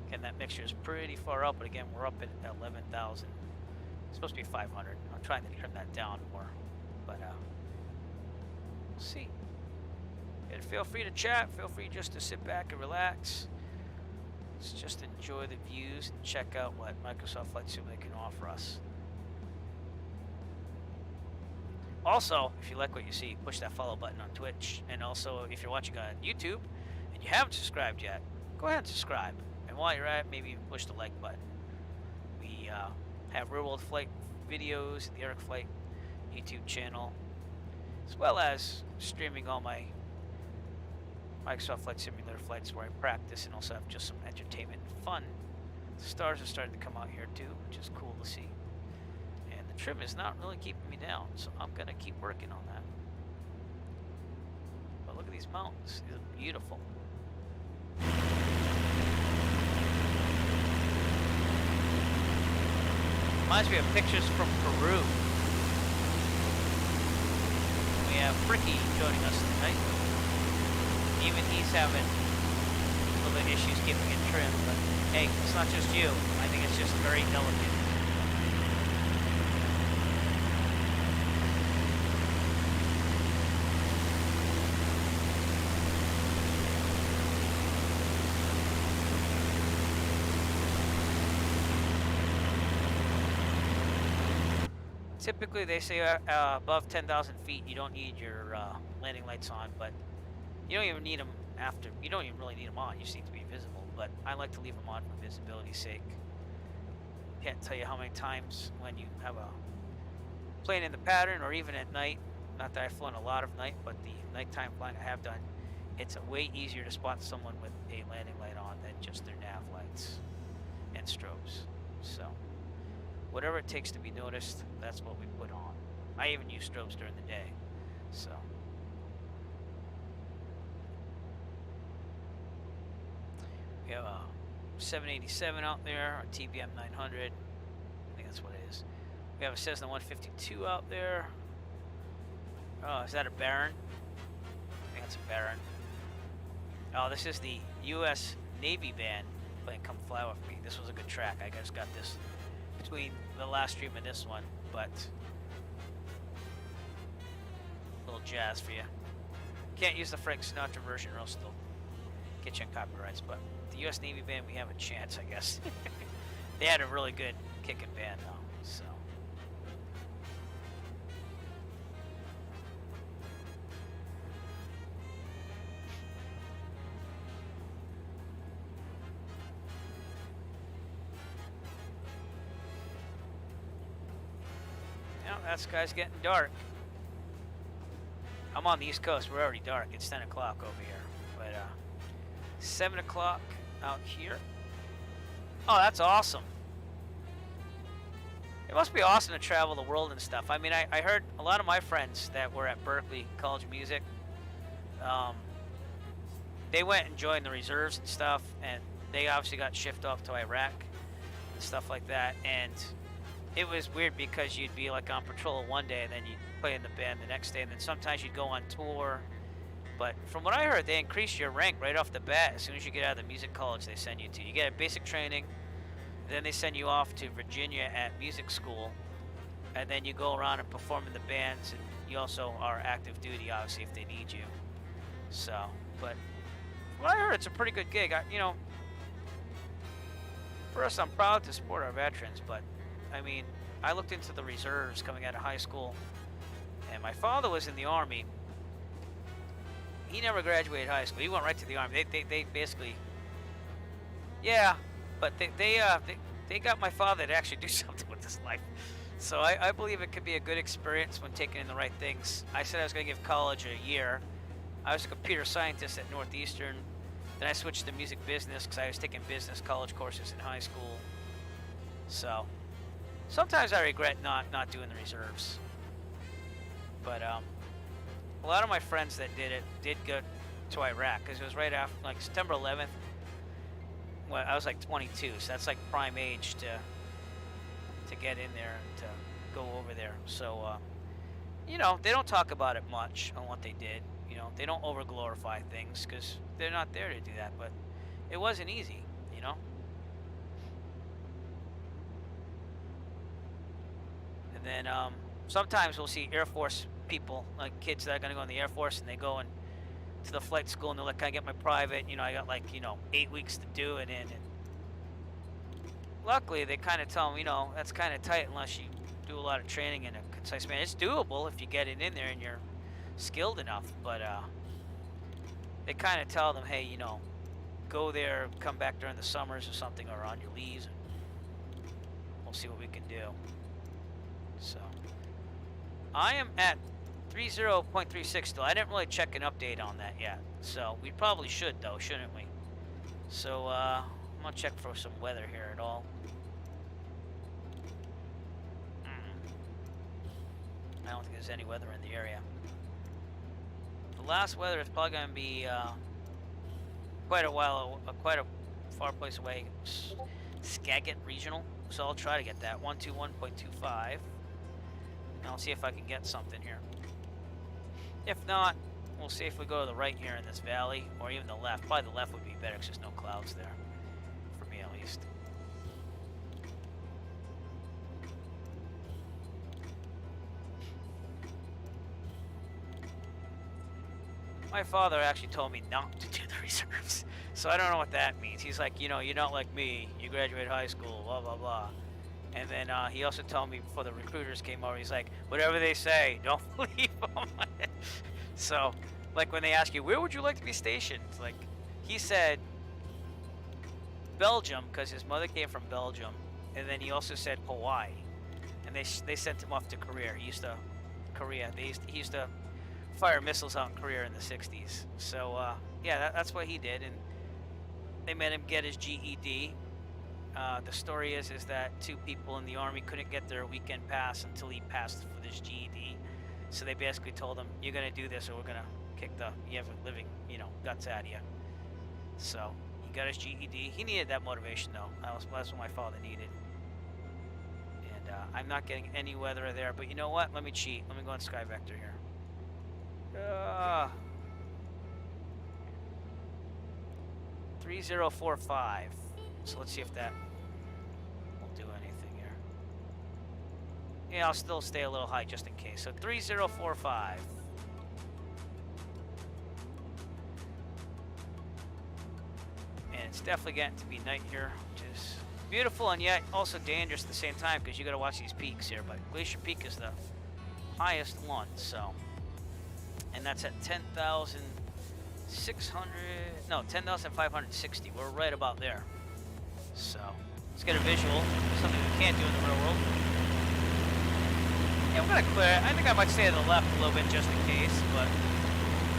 Again, that mixture is pretty far up, but again, we're up at 11,000. It's supposed to be 500. I'm trying to trim that down more, but we'll see. And feel free to chat. Feel free just to sit back and relax. Let's just enjoy the views and check out what Microsoft Flight Simulator can offer us. Also, if you like what you see, push that follow button on Twitch. And also, if you're watching on YouTube and you haven't subscribed yet, go ahead and subscribe. And while you're at it, maybe even push the like button. We have real world flight videos, the Eric Flight YouTube channel, as well as streaming all my Microsoft Flight Simulator flights where I practice and also have just some entertainment and fun. The stars are starting to come out here too, which is cool to see. And the trim is not really keeping me down, so I'm going to keep working on that. But look at these mountains. These are beautiful. Reminds me of pictures from Peru. We have Ricky joining us tonight. Even he's having a little bit of issues keeping it trim, but hey, it's not just you. I think it's just very delicate. Typically, they say above 10,000 feet, you don't need your landing lights on, but you don't even need them after. You don't even really need them on. You just need to be visible. But I like to leave them on for visibility's sake. Can't tell you how many times when you have a plane in the pattern, or even at night. Not that I've flown a lot of night, but the nighttime flying I have done, it's way easier to spot someone with a landing light on than just their nav lights and strobes. So whatever it takes to be noticed, that's what we put on. I even use strobes during the day. So we have a 787 out there, our TBM 900. I think that's what it is. We have a Cessna 152 out there. Oh, is that a Baron? I think that's a Baron. Oh, this is the U.S. Navy band playing Come Fly With Me. This was a good track. I just got this between the last stream and this one, but a little jazz for you. Can't use the Frank Sinatra version or else they'll get you on copyrights, but the U.S. Navy band, we have a chance, I guess. They had a really good kicking band though, so. Now that sky's getting dark. I'm on the East Coast. We're already dark. It's 10 o'clock over here. But 7 o'clock out here. Oh, that's awesome. It must be awesome to travel the world and stuff. I mean, I heard a lot of my friends that were at Berkeley College of Music, they went and joined the reserves and stuff, and they obviously got shipped off to Iraq and stuff like that. And it was weird because you'd be like on patrol one day and then you'd play in the band the next day, and then sometimes you'd go on tour. But from what I heard, they increase your rank right off the bat. As soon as you get out of the music college they send you to. You get a basic training, then they send you off to Virginia at music school, and then you go around and perform in the bands, and you also are active duty, obviously, if they need you. So, but from what I heard, it's a pretty good gig. You know, first, I'm proud to support our veterans, but I mean, I looked into the reserves coming out of high school, and my father was in the Army, he never graduated high school. He went right to the Army. They basically, yeah, but they got my father to actually do something with his life. So I believe it could be a good experience when taking in the right things. I said I was going to give college a year. I was a computer scientist at Northeastern. Then I switched to music business because I was taking business college courses in high school. So sometimes I regret not doing the reserves. But a lot of my friends that did it did go to Iraq because it was right after, like September 11th. Well, I was like 22, so that's like prime age to get in there and to go over there. So, you know, they don't talk about it much on what they did. You know, they don't over glorify things because they're not there to do that. But it wasn't easy, you know. And then sometimes we'll see Air Force people, like kids that are gonna go in the Air Force, and they go and to the flight school and they're like, "Can I get my private?" You know, I got like 8 weeks to do it in. And luckily, they kind of tell them, you know, that's kind of tight unless you do a lot of training in a concise manner. It's doable if you get it in there and you're skilled enough, but they kind of tell them, hey, you know, go there, come back during the summers or something, or on your leaves, and we'll see what we can do. So I am at 30.36 still. I didn't really check an update on that yet, so we probably should though, shouldn't we? So I'm gonna check for some weather here at all. I don't think there's any weather in the area. The last weather is probably gonna be quite a far place away. Skagit Regional. So I'll try to get that 121.25. And I'll see if I can get something here. If not, we'll see if we go to the right here in this valley, or even the left. Probably the left would be better because there's no clouds there, for me at least. My father actually told me not to do the reserves, so I don't know what that means. He's like, you know, you're not like me. You graduate high school, blah, blah, blah. And then he also told me before the recruiters came over, he's like, whatever they say, don't believe them. So, like when they ask you, where would you like to be stationed? Like, he said Belgium, because his mother came from Belgium. And then he also said Hawaii. And they sent him off to Korea. He used to fire missiles out in Korea in the 60s. So, yeah, that's what he did. And they made him get his GED. The story is that 2 people in the Army couldn't get their weekend pass until he passed for this GED. So they basically told him, you're going to do this or we're going to kick the living, guts out of you. So he got his GED. He needed that motivation, though. That's what my father needed. And I'm not getting any weather there. But you know what? Let me cheat. Let me go on Sky Vector here. 3045. So let's see if that will do anything here. Yeah, I'll still stay a little high just in case. So 3045. And it's definitely getting to be night here, which is beautiful and yet also dangerous at the same time because you got to watch these peaks here. But Glacier Peak is the highest one, so. And that's at 10,560. We're right about there. So let's get a visual. Something we can't do in the real world. Yeah, we're gonna clear it. I think I might stay to the left a little bit just in case, but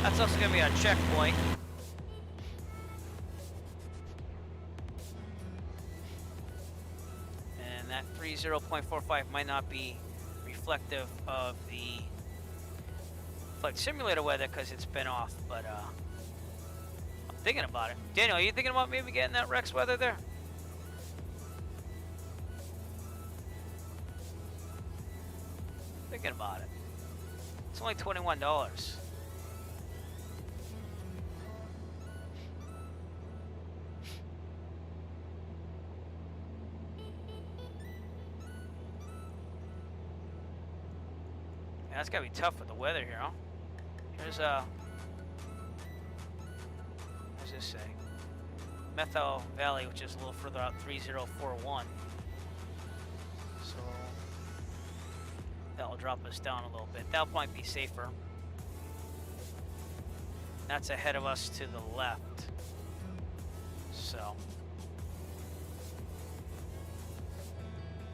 that's also gonna be our checkpoint. And that 30.45 might not be reflective of the flight simulator weather because it's been off, but I'm thinking about it. Daniel, are you thinking about maybe getting that Rex weather there? Thinking about it. It's only $21. Yeah, that's gotta be tough with the weather here, huh? Here's what does this say? Methow Valley, which is a little further out, 3041. So that'll drop us down a little bit. That might be safer. That's ahead of us to the left. So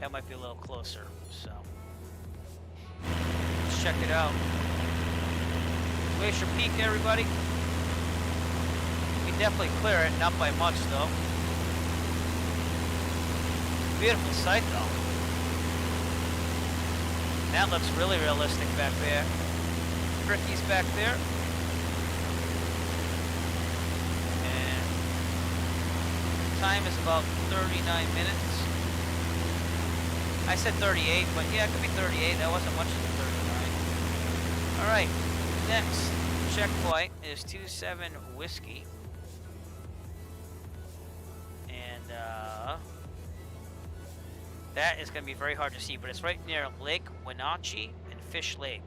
that might be a little closer. So let's check it out. Glacier Peak, everybody. We definitely clear it, not by much though. Beautiful sight though. That looks really realistic back there. Ricky's back there. And time is about 39 minutes. I said 38, but yeah, it could be 38. That wasn't much of the 39. All right, next checkpoint is 27 Whiskey. And that is going to be very hard to see, but it's right near Lake Wenatchee and Fish Lake.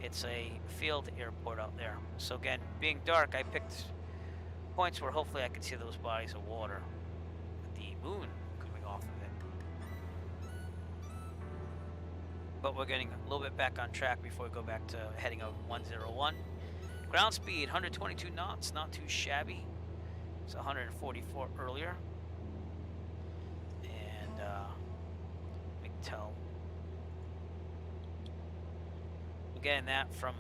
It's a field airport out there. So again, being dark, I picked points where hopefully I could see those bodies of water. The moon coming off of it. But we're getting a little bit back on track before we go back to heading out 101. Ground speed, 122 knots, not too shabby. It's 144 earlier. And we can tell. We're getting that from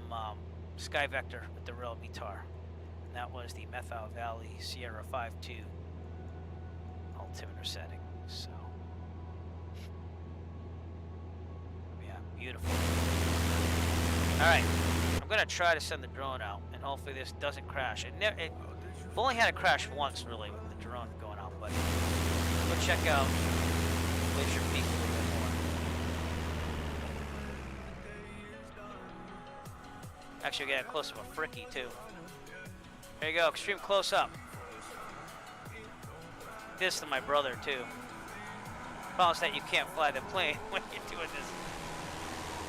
Sky Vector with the rail VTAR. And that was the Methow Valley Sierra 5.2 altimeter setting. So, yeah, beautiful. All right, I'm gonna try to send the drone out, and hopefully this doesn't crash. I've only had it crash once, really, with the drone going out, but go check out Glacier Peak a little bit more. Actually, get a close up of Fricky, too. There you go, extreme close up. This to my brother, too. Promise that you can't fly the plane when you're doing this.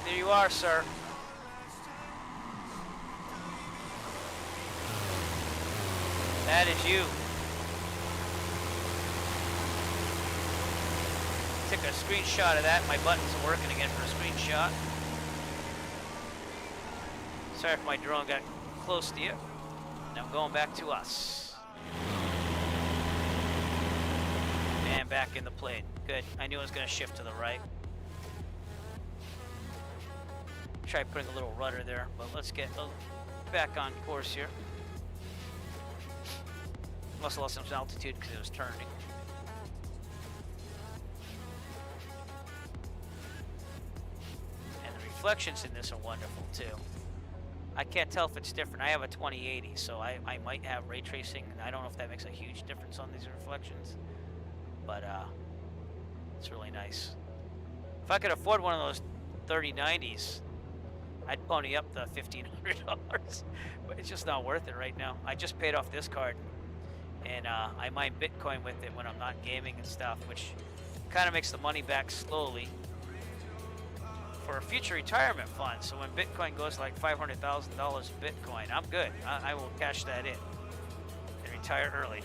There you are, sir. That is you. Took a screenshot of that. My buttons are working again for a screenshot. Sorry if my drone got close to you. Now I'm going back to us. And back in the plane. Good. I knew it was going to shift to the right. Try putting a little rudder there, but let's get back on course here. Must have lost some altitude because it was turning. And the reflections in this are wonderful too. I can't tell if it's different. I have a 2080, so I might have ray tracing, and I don't know if that makes a huge difference on these reflections. But it's really nice. If I could afford one of those 3090s, I'd pony up the $1,500, but it's just not worth it right now. I just paid off this card, and I mine Bitcoin with it when I'm not gaming and stuff, which kind of makes the money back slowly for a future retirement fund. So when Bitcoin goes like $500,000 Bitcoin, I'm good. I will cash that in and retire early.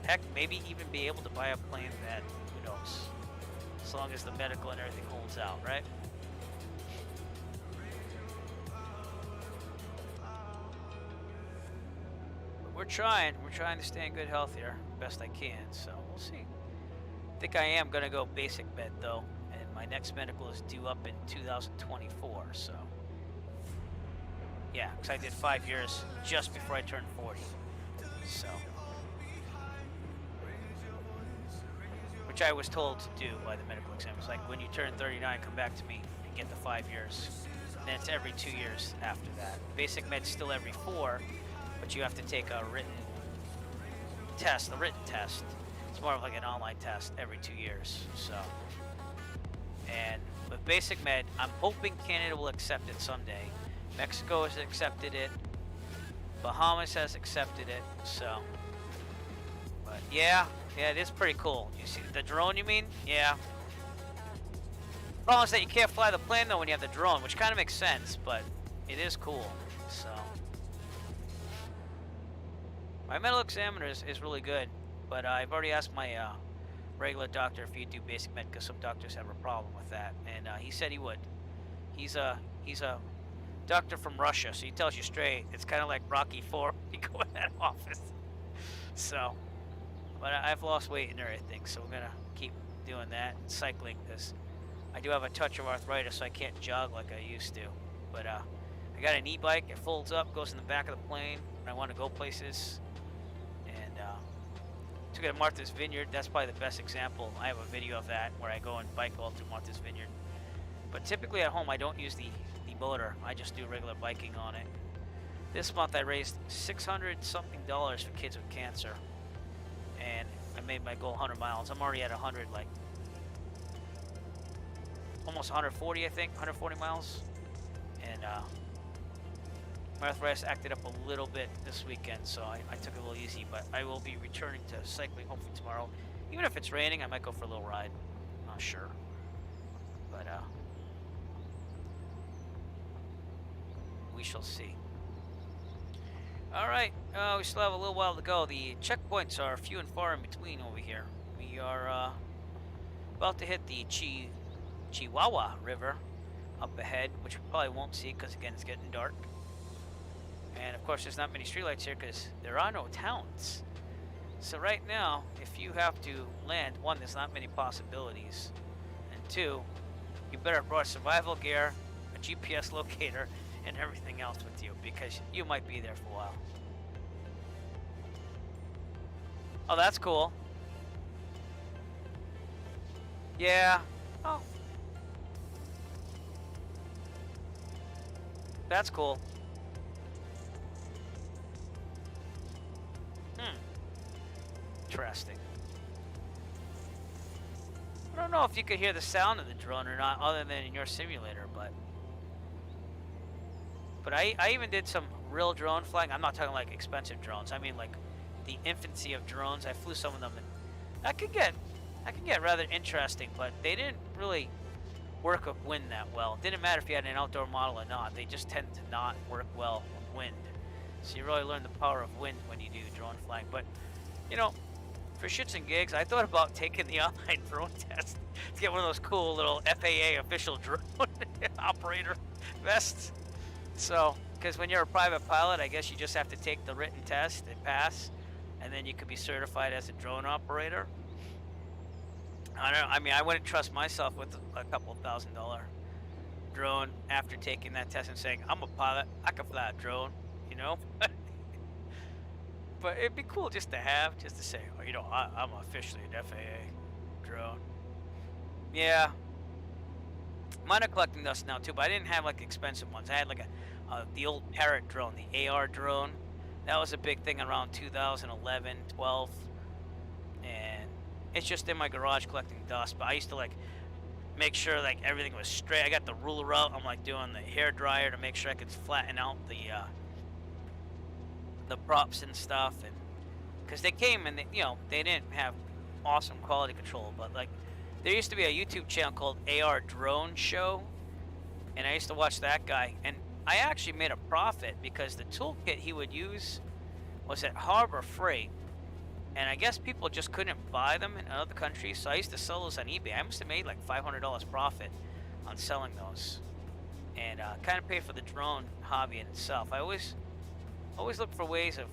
Heck, maybe even be able to buy a plane then. Who knows? As long as the medical and everything holds out, right? We're trying to stay in good health here, best I can, so we'll see. I think I am gonna go basic med though, and my next medical is due up in 2024, so. Yeah, because I did 5 years just before I turned 40, so. Which I was told to do by the medical exam. It's like, when you turn 39, come back to me and get the 5 years. And then it's every 2 years after that. Basic med's still every 4, but you have to take a written test, the written test. It's more of like an online test every 2 years, so. And with basic med, I'm hoping Canada will accept it someday. Mexico has accepted it. Bahamas has accepted it, so. But yeah, it is pretty cool. You see the drone, you mean? Yeah. Problem is that you can't fly the plane though when you have the drone, which kind of makes sense, but it is cool, so. My medical examiner is really good, but I've already asked my regular doctor if he'd do basic med, because some doctors have a problem with that, and he said he would. He's a doctor from Russia, so he tells you straight. It's kind of like Rocky IV. You go in that office. So, but I've lost weight and everything, so we're gonna keep doing that and cycling because I do have a touch of arthritis, so I can't jog like I used to. But I got an e-bike. It folds up, goes in the back of the plane when I want to go places. And took it to Martha's Vineyard. That's probably the best example. I have a video of that where I go and bike all through Martha's Vineyard. But typically at home, I don't use the motor. I just do regular biking on it. This month I raised $600 something for kids with cancer, and I made my goal 100 miles. I'm already at 100, like almost 140, I think, 140 miles. And my arthritis acted up a little bit this weekend, so I took it a little easy. But I will be returning to cycling hopefully tomorrow. Even if it's raining, I might go for a little ride. I'm not sure, but we shall see. All right, we still have a little while to go. The checkpoints are few and far in between over here. We are about to hit the Chihuahua River up ahead, which we probably won't see because, again, it's getting dark. And, of course, there's not many streetlights here because there are no towns. So right now, if you have to land, one, there's not many possibilities. And two, you better have brought survival gear, a GPS locator, and everything else with you because you might be there for a while. Oh, that's cool. Yeah. Oh. That's cool. Interesting. I don't know if you could hear the sound of the drone or not other than in your simulator, but I even did some real drone flying. I'm not talking like expensive drones. I mean like the infancy of drones. I flew some of them, and I could get rather interesting, but they didn't really work with wind that well. It didn't matter if you had an outdoor model or not. They just tend to not work well with wind. So you really learn the power of wind when you do drone flying. But you know, for shits and gigs, I thought about taking the online drone test to get one of those cool little FAA official drone operator vests. So, because when you're a private pilot, I guess you just have to take the written test and pass, and then you could be certified as a drone operator. I don't know. I mean, I wouldn't trust myself with a couple $1,000 drone after taking that test and saying, I'm a pilot, I can fly a drone, you know? But it'd be cool just to have, just to say, oh, you know, I'm officially an FAA drone. Yeah. Mine are collecting dust now too, but I didn't have like expensive ones. I had like the old Parrot drone, the AR drone. That was a big thing around 2011, 12, and it's just in my garage collecting dust. But I used to like make sure like everything was straight. I got the ruler out. I'm like doing the hair dryer to make sure I could flatten out the props and stuff, and because they came and they, you know, they didn't have awesome quality control, but like there used to be a YouTube channel called AR Drone Show, and I used to watch that guy, and I actually made a profit because the toolkit he would use was at Harbor Freight, and I guess people just couldn't buy them in other countries, so I used to sell those on eBay. I must have made like $500 profit on selling those, and kind of paid for the drone hobby in itself. I always look for ways of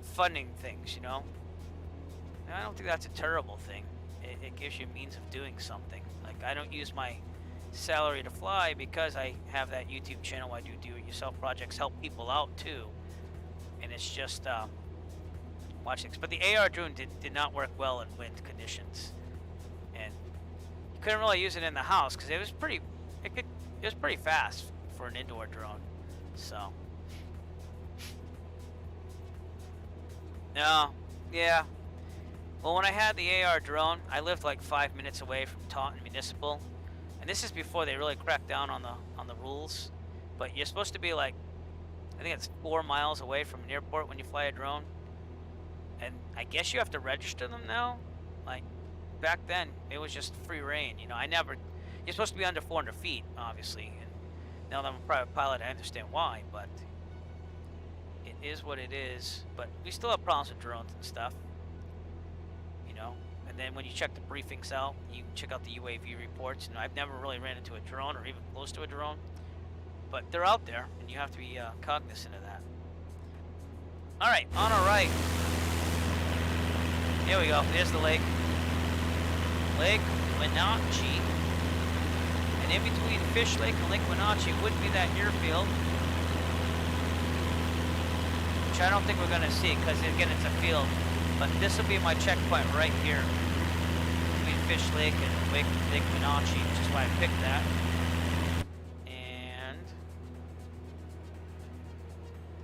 funding things, you know. And I don't think that's a terrible thing. It gives you a means of doing something. Like I don't use my salary to fly because I have that YouTube channel. I do do-it-yourself projects, help people out too, and it's just watch things. But the AR drone did not work well in wind conditions, and you couldn't really use it in the house because it was pretty fast for an indoor drone. So. No, yeah. Well, when I had the AR drone, I lived like 5 minutes away from Taunton Municipal, and this is before they really cracked down on the rules. But you're supposed to be like, I think it's 4 miles away from an airport when you fly a drone, and I guess you have to register them now. Like back then, it was just free reign. You know, you're supposed to be under 400 feet, obviously. And now that I'm a private pilot, I understand why, but. It is what it is, but we still have problems with drones and stuff, you know. And then when you check the briefings out, you check out the UAV reports. You know, I've never really ran into a drone or even close to a drone, but they're out there, and you have to be cognizant of that. All right, on our right. Here we go. There's the lake. Lake Wenatchee. And in between Fish Lake and Lake Wenatchee would be that airfield, which I don't think we're going to see because, again, it's a field. But this will be my checkpoint right here between Fish Lake and Lake Wenatchee, which is why I picked that. And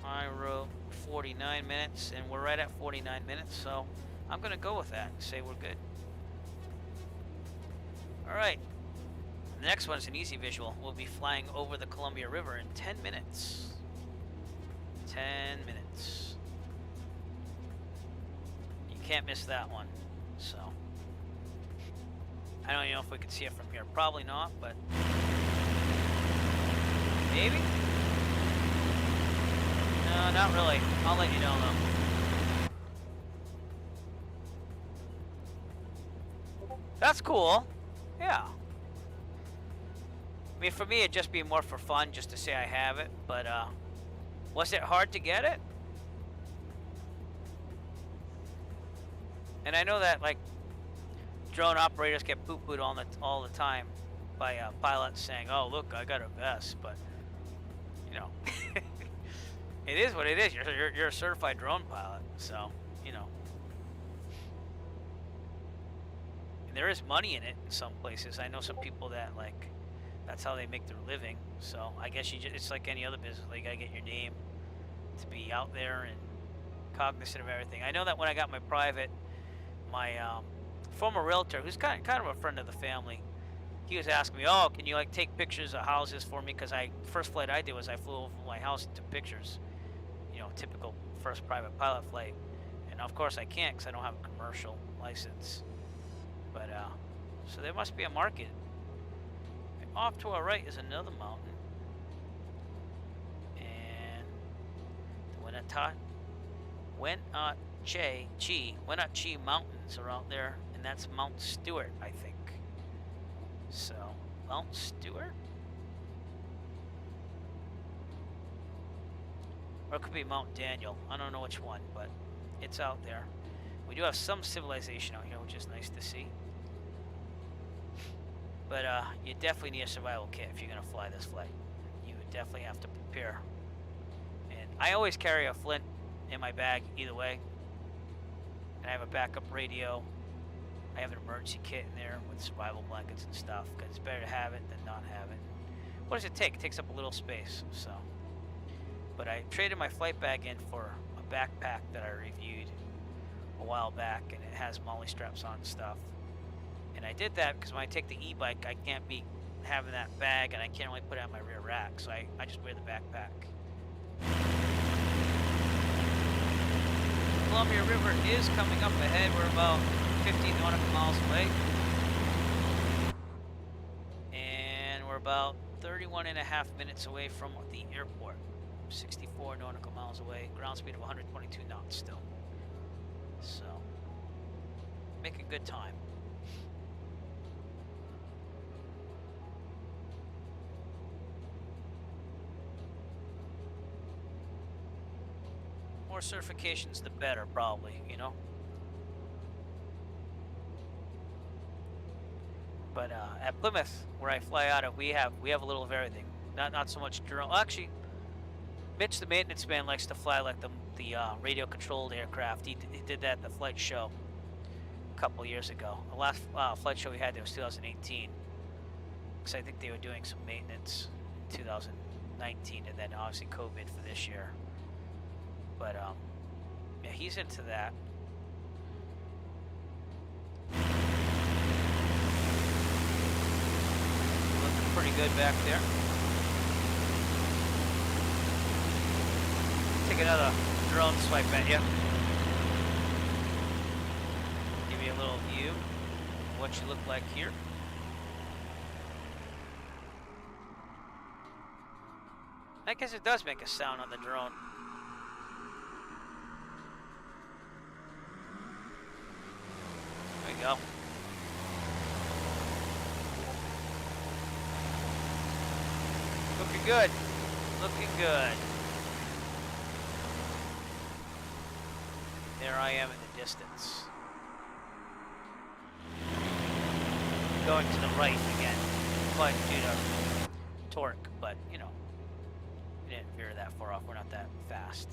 I wrote 49 minutes, and we're right at 49 minutes, so I'm going to go with that and say we're good. All right. The next one is an easy visual. We'll be flying over the Columbia River in 10 minutes. 10 minutes. You can't miss that one. So, I don't even know if we can see it from here. Probably not, but maybe? No, not really. I'll let you know though. That's cool. Yeah. I mean, for me, it'd just be more for fun, just to say I have it. But, was it hard to get it? And I know that, like, drone operators get poo-pooed all the time by pilots saying, "Oh, look, I got a vest," but you know, it is what it is. You're a certified drone pilot, so you know. And there is money in it in some places. I know some people that like. That's how they make their living. So I guess it's like any other business. Like, you gotta get your name to be out there and cognizant of everything. I know that when I got my private, my former realtor, who's kind of a friend of the family, he was asking me, "Oh, can you like take pictures of houses for me?" Because first flight I did was I flew over my house and took pictures. You know, typical first private pilot flight. And of course I can't because I don't have a commercial license. But so there must be a market. Off to our right is another mountain, and the Wenatchee Mountains are out there, and that's Mount Stewart, I think. So, Mount Stewart? Or it could be Mount Daniel. I don't know which one, but it's out there. We do have some civilization out here, which is nice to see. But you definitely need a survival kit if you're going to fly this flight. You would definitely have to prepare. And I always carry a flint in my bag either way. And I have a backup radio. I have an emergency kit in there with survival blankets and stuff. Because it's better to have it than not have it. What does it take? It takes up a little space. So, but I traded my flight bag in for a backpack that I reviewed a while back. And it has MOLLE straps on and stuff. And I did that because when I take the e-bike, I can't be having that bag, and I can't really put it on my rear rack, so I just wear the backpack. Columbia River is coming up ahead. We're about 15 nautical miles away. And we're about 31 and a half minutes away from the airport. 64 nautical miles away. Ground speed of 122 knots still. So, making good time. More certifications, the better, probably, you know. But at Plymouth, where I fly out of, we have a little of everything. Not so much drone. Well, actually, Mitch, the maintenance man, likes to fly like the radio-controlled aircraft. He did that at the flight show a couple years ago. The last flight show we had there was 2018, because I think they were doing some maintenance in 2019, and then obviously COVID for this year. But yeah, he's into that. Looking pretty good back there. Take another drone swipe at you. Give you a little view of what you look like here. I guess it does make a sound on the drone. There we go. Looking good. Looking good. There I am in the distance. Going to the right again. But due to torque, but you know, we didn't veer that far off. We're not that fast.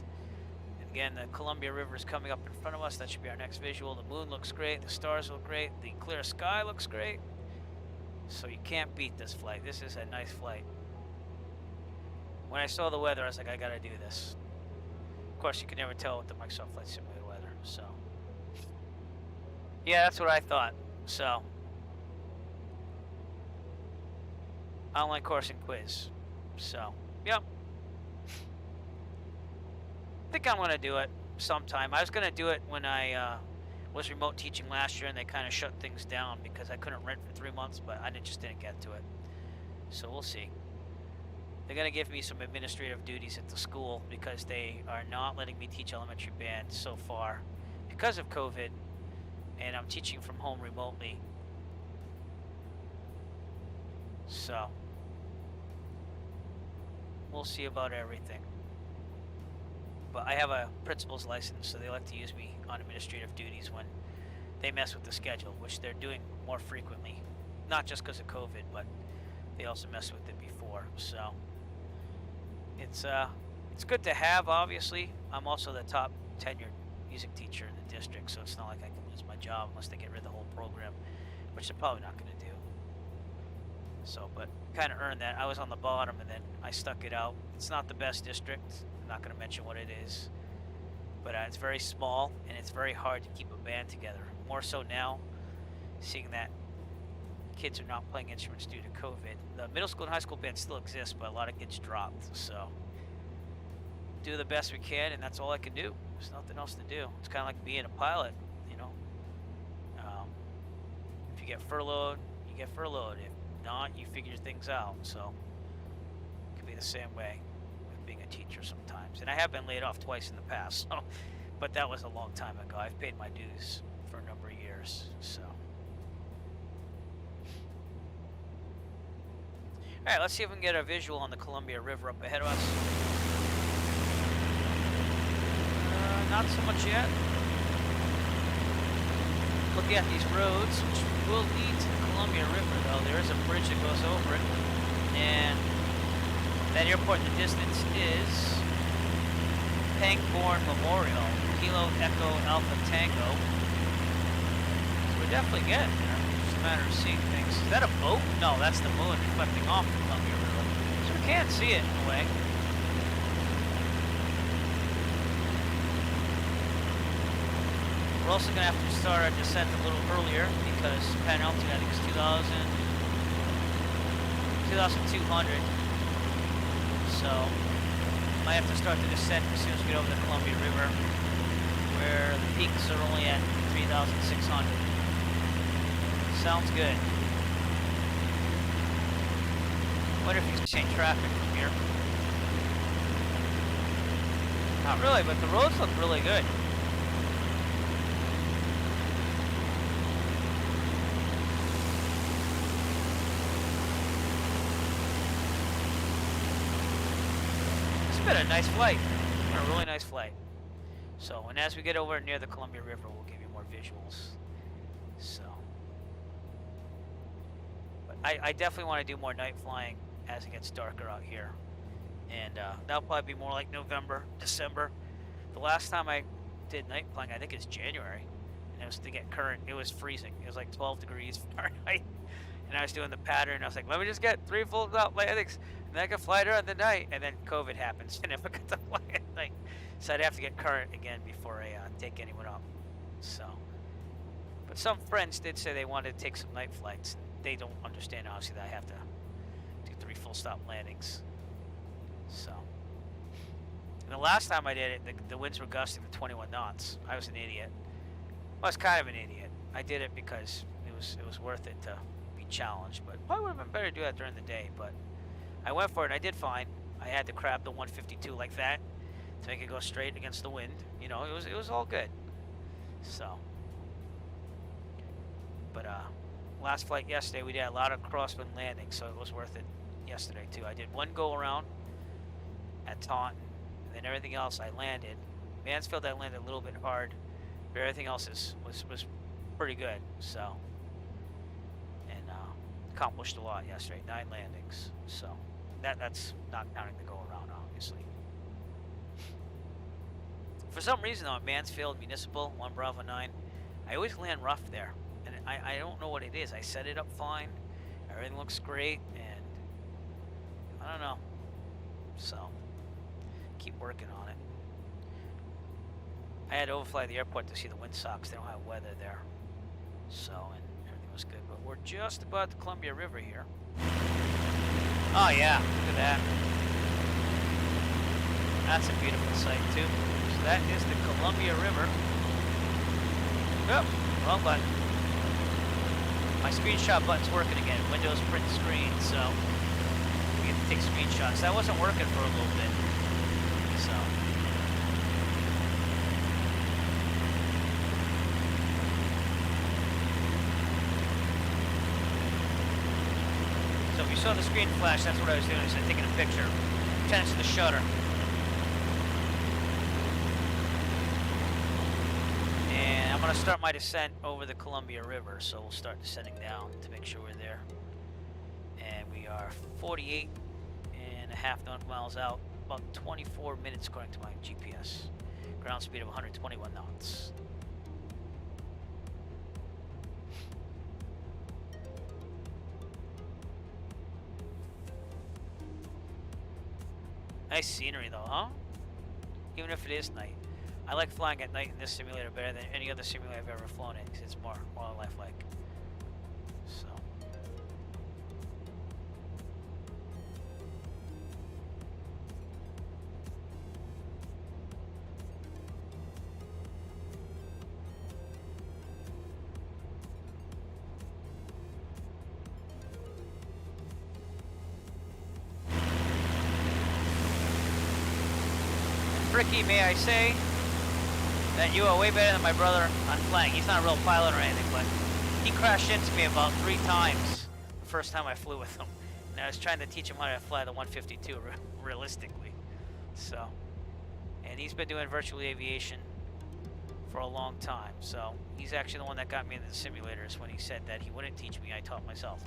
And again, the Columbia River is coming up in front of us. That should be our next visual. The moon looks great. The stars look great. The clear sky looks great. So you can't beat this flight. This is a nice flight. When I saw the weather, I was like, I gotta do this. Of course, you can never tell with the Microsoft Flight Simulator weather, so. Yeah, that's what I thought, so. Online course and quiz, so, yep. I think I'm gonna do it sometime. I was gonna do it when I was remote teaching last year and they kind of shut things down because I couldn't rent for 3 months, but I just didn't get to it. So we'll see. They're going to give me some administrative duties at the school because they are not letting me teach elementary band so far because of COVID, and I'm teaching from home remotely. So, we'll see about everything. But I have a principal's license, so they like to use me on administrative duties when they mess with the schedule, which they're doing more frequently. Not just because of COVID, but they also messed with it before, so. It's good to have, obviously. I'm also the top tenured music teacher in the district, so it's not like I can lose my job unless they get rid of the whole program, which they're probably not going to do. So, but kind of earned that. I was on the bottom, and then I stuck it out. It's not the best district. I'm not going to mention what it is, but it's very small, and it's very hard to keep a band together. More so now, seeing that kids are not playing instruments due to COVID. The middle school and high school band still exists, but a lot of kids dropped. So do the best we can, and that's all I can do. There's nothing else to do. It's kind of like being a pilot, you know. If you get furloughed, you get furloughed. If not, you figure things out. So it could be the same way with being a teacher sometimes. And I have been laid off twice in the past, so, but that was a long time ago. I've paid my dues for a number of years, so. Alright, let's see if we can get a visual on the Columbia River up ahead of us. Not so much yet. Looking at these roads, which will lead to the Columbia River, though. There is a bridge that goes over it. And that airport in the distance is Pangbourne Memorial, Kilo Echo Alpha Tango. So we're definitely getting there. Just a matter of seeing things. Is that a boat? No, that's the moon reflecting off the Columbia River. So we can't see it in a way. We're also going to have to start our descent a little earlier because Penn altitude, I think, is 2,200. So, might have to start the descent as soon as we get over the Columbia River, where the peaks are only at 3,600. Sounds good. Wonder if you can change traffic from here. Not really, but the roads look really good. It's been a nice flight. A really nice flight. So, and as we get over near the Columbia River, we'll give you more visuals. So, but I definitely want to do more night flying as it gets darker out here. And that'll probably be more like November, December. The last time I did night flying, I think it's January. And it was to get current. It was freezing. It was like 12 degrees Fahrenheit. And I was doing the pattern. I was like, let me just get 3 full landings. And then I can fly during the night. And then COVID happens. And I forgot to fly at night. So I'd have to get current again before I take anyone up. So, but some friends did say they wanted to take some night flights. They don't understand, obviously, that I have to do 3 full stop landings. So, and the last time I did it, the winds were gusting to 21 knots. I was an idiot. I was kind of an idiot. I did it because it was worth it to be challenged, but probably would have been better to do that during the day. But I went for it, and I did fine. I had to crab the 152 like that to make it go straight against the wind. You know, it was all good. So, but last flight yesterday, we did a lot of crosswind landings, so it was worth it yesterday too. I did 1 go around at Taunton, and then everything else I landed. Mansfield I landed a little bit hard, but everything else was pretty good. So, and accomplished a lot yesterday. 9 landings. So that's not counting the go around, obviously. For some reason though, at Mansfield Municipal 1 Bravo 9, I always land rough there, and I don't know what it is. I set it up fine, everything looks great, and I don't know. So keep working on it. I had to overfly the airport to see the windsocks. They don't have weather there, so and everything was good. But we're just about the Columbia River here. Oh yeah, look at that. That's a beautiful sight too. So that is the Columbia River. Oh, wrong button. My screenshot button's working again. Windows print screen, so we get to take screenshots. That wasn't working for a little bit. So if you saw the screen flash, that's what I was doing. I was taking a picture. Pretend it's the shutter. And I'm going to start my descent over the Columbia River, so we'll start descending down to make sure we're there. And we are 48 and a half nautical miles out, about 24 minutes according to my GPS. Ground speed of 121 knots. Nice scenery though, huh? Even if it is night. I like flying at night in this simulator better than any other simulator I've ever flown in, because it's more lifelike. So. Ricky, may I say that you are way better than my brother on flying. He's not a real pilot or anything, but he crashed into me about 3 times the first time I flew with him. And I was trying to teach him how to fly the 152 realistically. So, and he's been doing virtual aviation for a long time. So he's actually the one that got me into the simulators. When he said that he wouldn't teach me, I taught myself.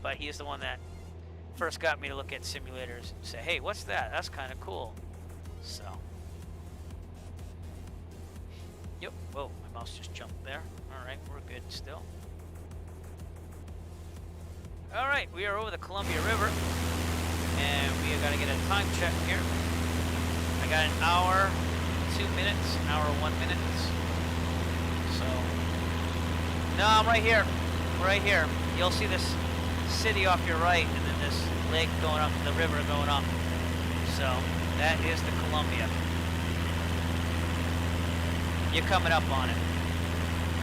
But he is the one that first got me to look at simulators and say, hey, what's that? That's kind of cool. So. Yep. Whoa, my mouse just jumped there. All right, we're good still. All right, we are over the Columbia River, and we are going to get a time check here. I got an hour, 2 minutes, an hour, 1 minute. So, no, I'm right here. Right here. You'll see this city off your right, and then this lake going up, the river going up. So that is the Columbia. You're coming up on it.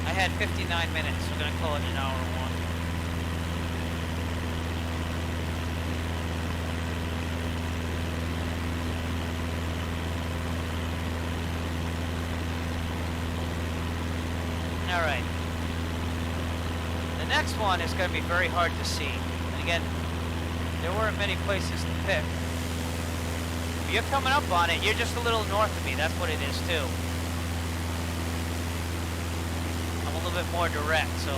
I had 59 minutes. We're going to call it an hour 1. All right. The next one is going to be very hard to see. And again, there weren't many places to pick. If you're coming up on it, you're just a little north of me. That's what it is too. I'm a little bit more direct, so.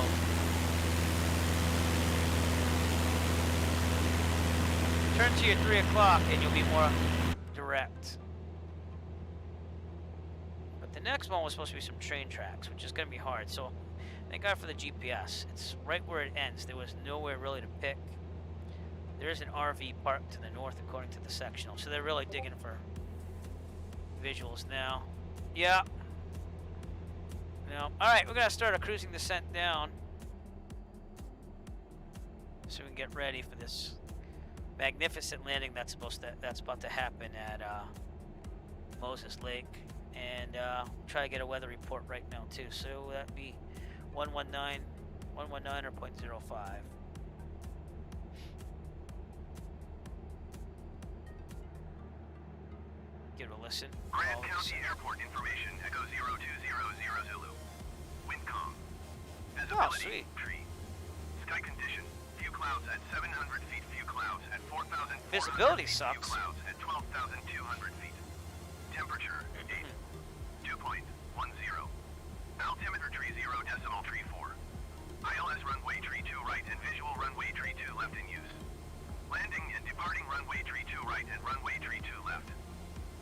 Turn to your 3 o'clock and you'll be more direct. But the next one was supposed to be some train tracks, which is going to be hard. So thank God for the GPS. It's right where it ends. There was nowhere really to pick. There's an RV park to the north according to the sectional. So they're really digging for visuals now. Yeah. No. Alright, we're gonna start a cruising descent down. So we can get ready for this magnificent landing that's about to happen at Moses Lake. And try to get a weather report right now too. So that'd be 119 or 0.05. Give it a listen. Grand County Airport information, Echo 0200 Zulu. Wind calm. Visibility, sweet. tree. Sky condition, Few clouds at 700 feet. Few clouds at 4,400 Visibility feet. sucks. Few clouds at 12,200 feet. Temperature 8. Dew point 10. Altimeter tree 0 decimal tree 4. ILS runway tree 2 right and visual runway tree 2 left in use. Landing and departing runway tree 2 right and runway tree 2 left.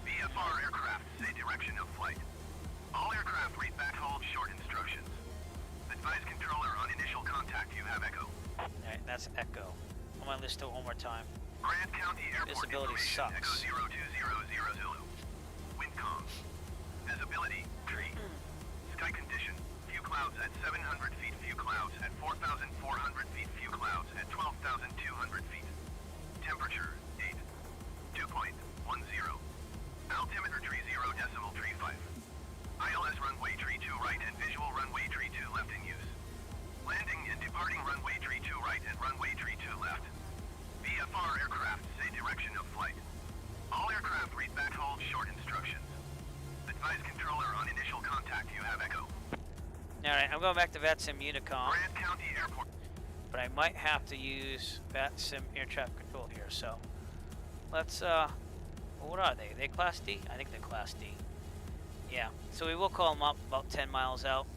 VFR aircraft say direction of flight. All aircraft read back hold short instructions. Advise controller on initial contact you have echo. Alright, that's echo. I'm gonna list it one more time. Grant County Airport Visibility information echo sucks. 0200 Zulu. Wind comms. Visibility tree. Sky condition. Few clouds at 700 feet. Few clouds at 4,400 feet. Few clouds at 12,200 feet. Temperature 8. Dew point 10. Altimeter tree 0 decimal tree 5. ILS runway tree 2 right and visual runway tree 2 left in use. Landing and departing runway tree 2 right and runway tree 2 left. VFR aircraft say direction of flight. All aircraft read back hold short instructions. Advise controller on initial contact you have echo. Alright, I'm going back to VATSIM Unicom, Grant County Airport. but I might have to use VATSIM air traffic control here, so let's, what are they? Are they Class D? I think they're Class D. Yeah, so we will call them up about 10 miles out.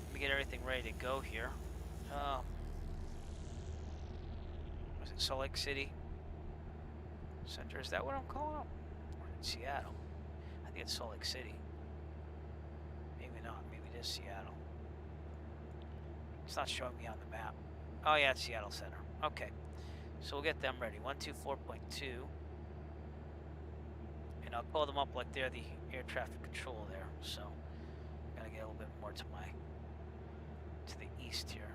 Let me get everything ready to go here. Was it Salt Lake City Center? Is that what I'm calling up? Or in Seattle? I think it's Salt Lake City. Maybe not. Maybe it is Seattle. It's not showing me on the map. Oh yeah, it's Seattle Center. Okay, so we'll get them ready. 124.2. And I'll call them up like they're the air traffic control there. So gotta get a little bit more to the east here.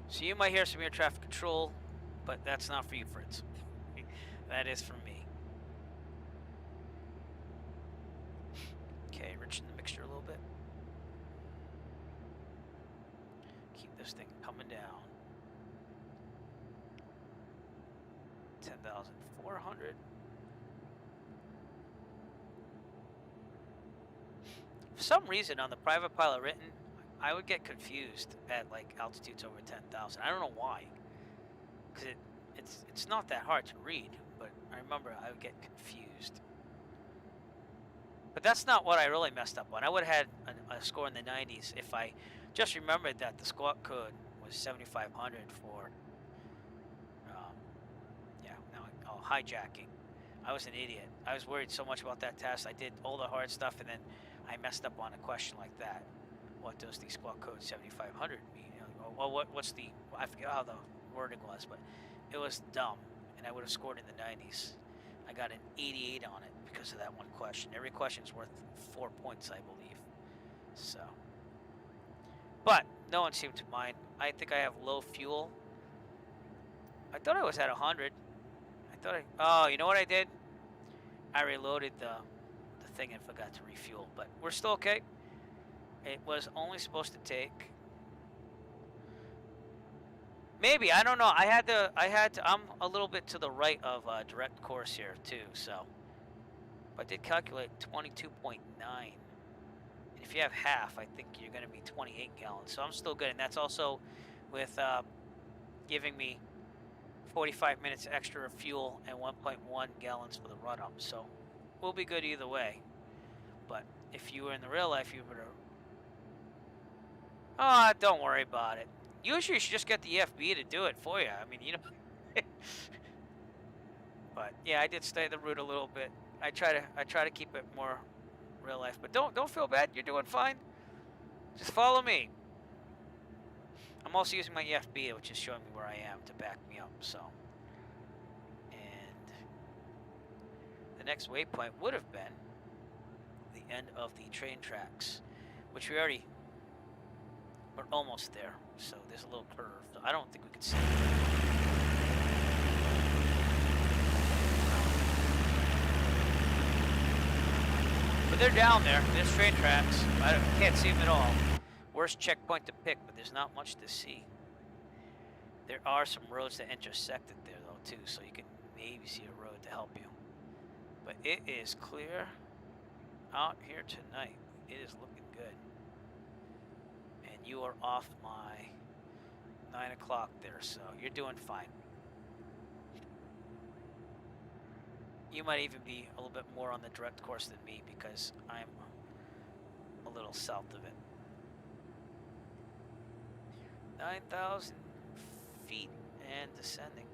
So you might hear some air traffic control, but that's not for you, Fritz. That is for me. Okay, enriching the mixture a little bit. Keep this thing coming down. 10,400. For some reason, on the private pilot written, I would get confused at like altitudes over 10,000. I don't know why, because it's not that hard to read, but I remember I would get confused. But that's not what I really messed up on. I would have had a score in the 90s if I just remembered that the squawk code was 7,500 for hijacking. I was an idiot. I was worried so much about that test. I did all the hard stuff, and then I messed up on a question like that. What does the squawk code 7,500 mean? Well, what's the? I forget how the wording was, but it was dumb, and I would have scored in the 90s. I got an 88 on it because of that one question. Every question's worth 4 points, I believe. So, but no one seemed to mind. I think I have low fuel. I thought I was at 100. Oh, you know what I did? I reloaded the thing and forgot to refuel, but we're still okay. It was only supposed to take, maybe, I don't know. I had to, I'm a little bit to the right of direct course here too, so. But I did calculate 22.9. And if you have half, I think you're gonna be 28 gallons. So I'm still good, and that's also with giving me 45 minutes extra of fuel and 1.1 gallons for the run-up, so we'll be good either way. But if you were in the real life, you would have... don't worry about it. Usually you should just get the FB to do it for you. I mean, you know... But, yeah, I did stay the route a little bit. I try to keep it more real life. But don't feel bad. You're doing fine. Just follow me. I'm also using my EFB, which is showing me where I am to back me up, so. And the next waypoint would have been the end of the train tracks, which we're almost there. So there's a little curve. So I don't think we could see it. But they're down there. There's train tracks. I can't see them at all. Worst checkpoint to pick, but there's not much to see. There are some roads that intersect it there, though, too, so you can maybe see a road to help you. But it is clear out here tonight. It is looking good. And you are off my 9 o'clock there, so you're doing fine. You might even be a little bit more on the direct course than me because I'm a little south of it. 9,000 feet and descending.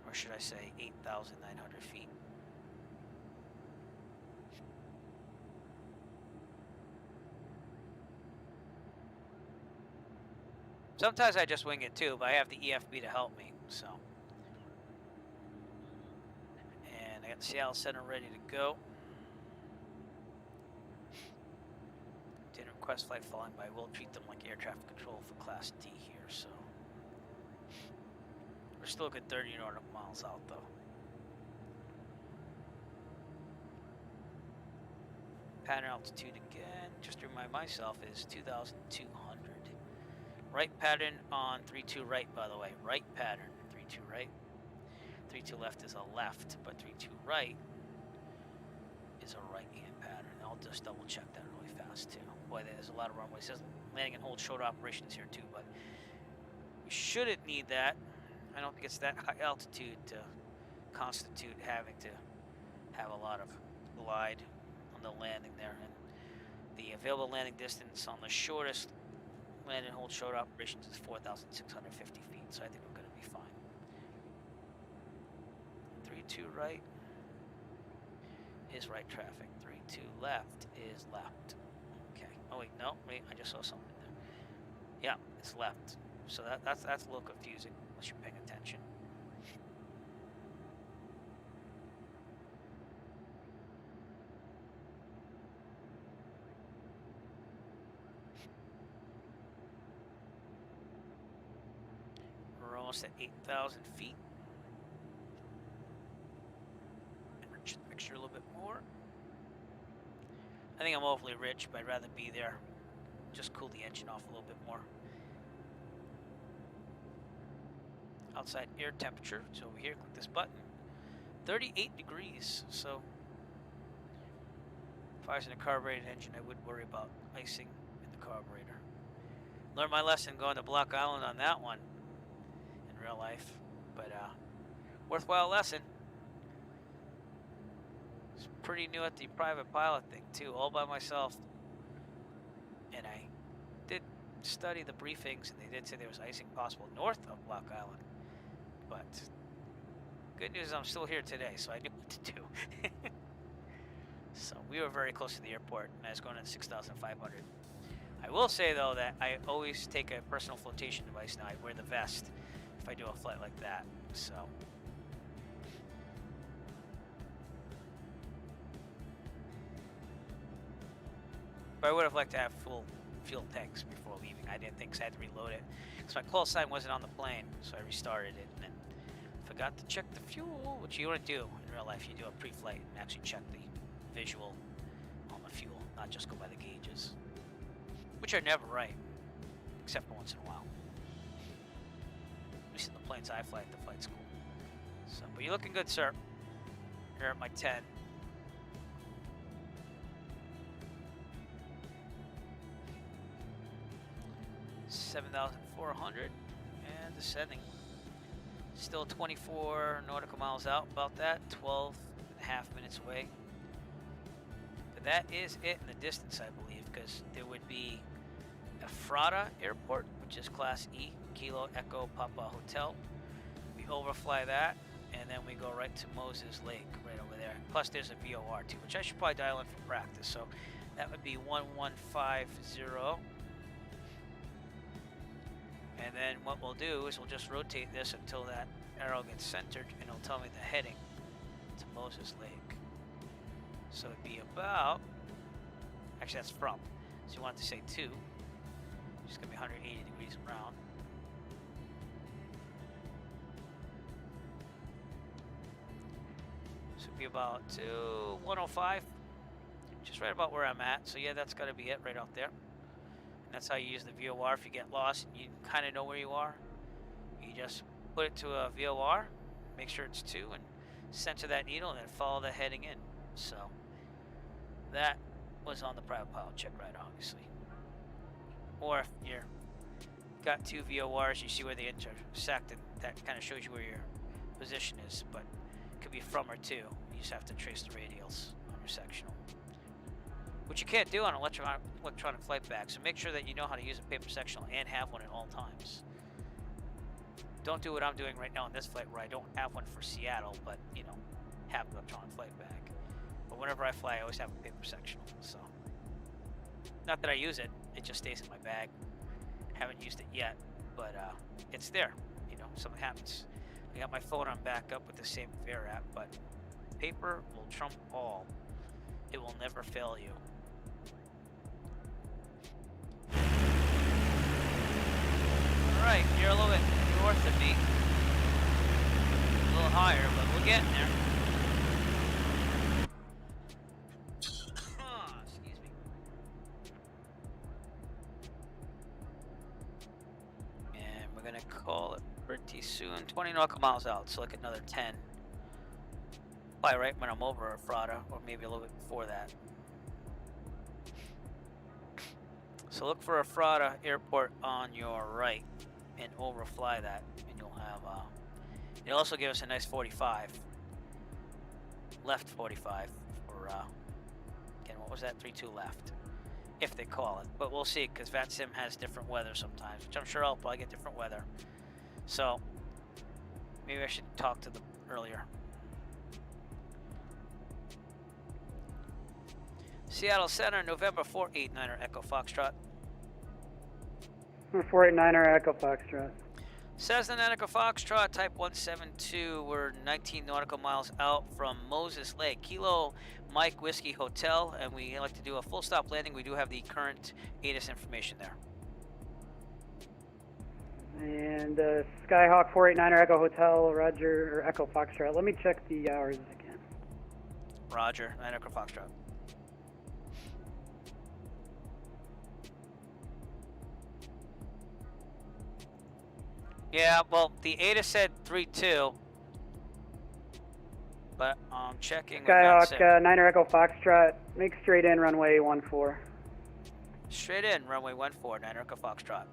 Or should I say 8,900 feet. Sometimes I just wing it too, but I have the EFB to help me, so. And I got the Seattle Center ready to go. Didn't request flight following, but I will treat them like air traffic control for Class D here, so. We're still a good 30 nautical miles out, though. Pattern altitude again, just to remind myself, is 2,200. Right pattern on 3-2 right, by the way. Right pattern, 3-2 right. 3-2 left is a left, but 3-2 right is a right-hand pattern. I'll just double check that really fast, too. Boy, there's a lot of runways. There's landing and hold shoulder operations here, too, but we shouldn't need that. I don't think it's that high altitude to constitute having to have a lot of glide on the landing there. And the available landing distance on the shortest land and hold shoulder operations is 4,650 feet, so I think we're going to be fine. 3-2 right is right traffic. 3-2 left is left. Okay. Oh wait, no, wait, I just saw something there. Yeah, it's left. So that's a little confusing unless you're paying attention. We're almost at 8,000 feet. Enrich the mixture a little bit more. I think I'm awfully rich, but I'd rather be there. Just cool the engine off a little bit more. Outside air temperature, so over here, click this button. 38 degrees, so if I was in a carbureted engine, I would worry about icing in the carburetor. Learned my lesson going to Block Island on that one in real life, but worthwhile lesson. It's pretty new at the private pilot thing too, all by myself. And I did study the briefings, and they did say there was icing possible north of Block Island. But good news is I'm still here today, so I knew what to do. So we were very close to the airport, and I was going at 6,500. I will say, though, that I always take a personal flotation device now. I wear the vest if I do a flight like that. So but I would have liked to have full fuel tanks before leaving. I didn't think, because I had to reload it, because my call sign wasn't on the plane, so I restarted it and then forgot to check the fuel, which you want to do in real life. You do a pre-flight and actually check the visual on the fuel, not just go by the gauges, which are never right, except for once in a while. At least in the planes I fly at the flight school. So, but you're looking good, sir. You're at my 10. $7,400 and descending. Still 24 nautical miles out, about that, 12 and a half minutes away. But that is it in the distance, I believe, because there would be Ephrata Airport, which is Class E, Kilo Echo Papa Hotel. We overfly that, and then we go right to Moses Lake, right over there. Plus, there's a VOR too, which I should probably dial in for practice. So that would be 1150. And then what we'll do is we'll just rotate this until that arrow gets centered, and it'll tell me the heading to Moses Lake. So it'd be about, actually that's from, so you want to say 2. It's going to be 180 degrees around. So it'd be about 105, just right about where I'm at. So yeah, that's got to be it right out there. That's how you use the VOR. If you get lost and you kind of know where you are, you just put it to a VOR, make sure it's 2, and center that needle, and then follow the heading in. So that was on the private pilot check ride, obviously. or if you're got two VORs, you see where they intersect, and that kind of shows you where your position is, but it could be from or to. You just have to trace the radials on your sectional, which you can't do on electronic flight bag. So make sure that you know how to use a paper sectional and have one at all times. Don't do what I'm doing right now on this flight where I don't have one for Seattle, but you know, have an electronic flight bag. But whenever I fly, I always have a paper sectional. So not that I use it, it just stays in my bag. Haven't used it yet, but it's there. You know, something happens. I got my phone on backup with the same fare app, but paper will trump all. It will never fail you. Alright, you're a little bit north of me. A little higher, but we're getting there. Excuse me. And we're gonna call it pretty soon. 20 nautical miles out, so like another 10. Probably right when I'm over Ephrata, or maybe a little bit before that. So look for Ephrata Airport on your right and overfly that, and you'll have it'll also give us a nice 45, left 45 for again, what was that, 3-2 left, if they call it, but we'll see, because VATSIM has different weather sometimes, which I'm sure I'll probably get different weather, so maybe I should talk to them earlier. Seattle Center, November 489er Echo Foxtrot. 489er Echo Foxtrot. Cessna Echo Foxtrot, type 172. We're 19 nautical miles out from Moses Lake. Kilo Mike Whiskey Hotel, and we like to do a full stop landing. We do have the current ATIS information there. And Skyhawk 489er Echo Hotel, Roger, or Echo Foxtrot. Let me check the hours again. Roger, Echo Foxtrot. Yeah, well, the ATIS said 3-2, but I'm checking. Skyhawk 9er Echo Foxtrot, make straight in runway 14. Straight in, runway 14, 9er Echo Foxtrot.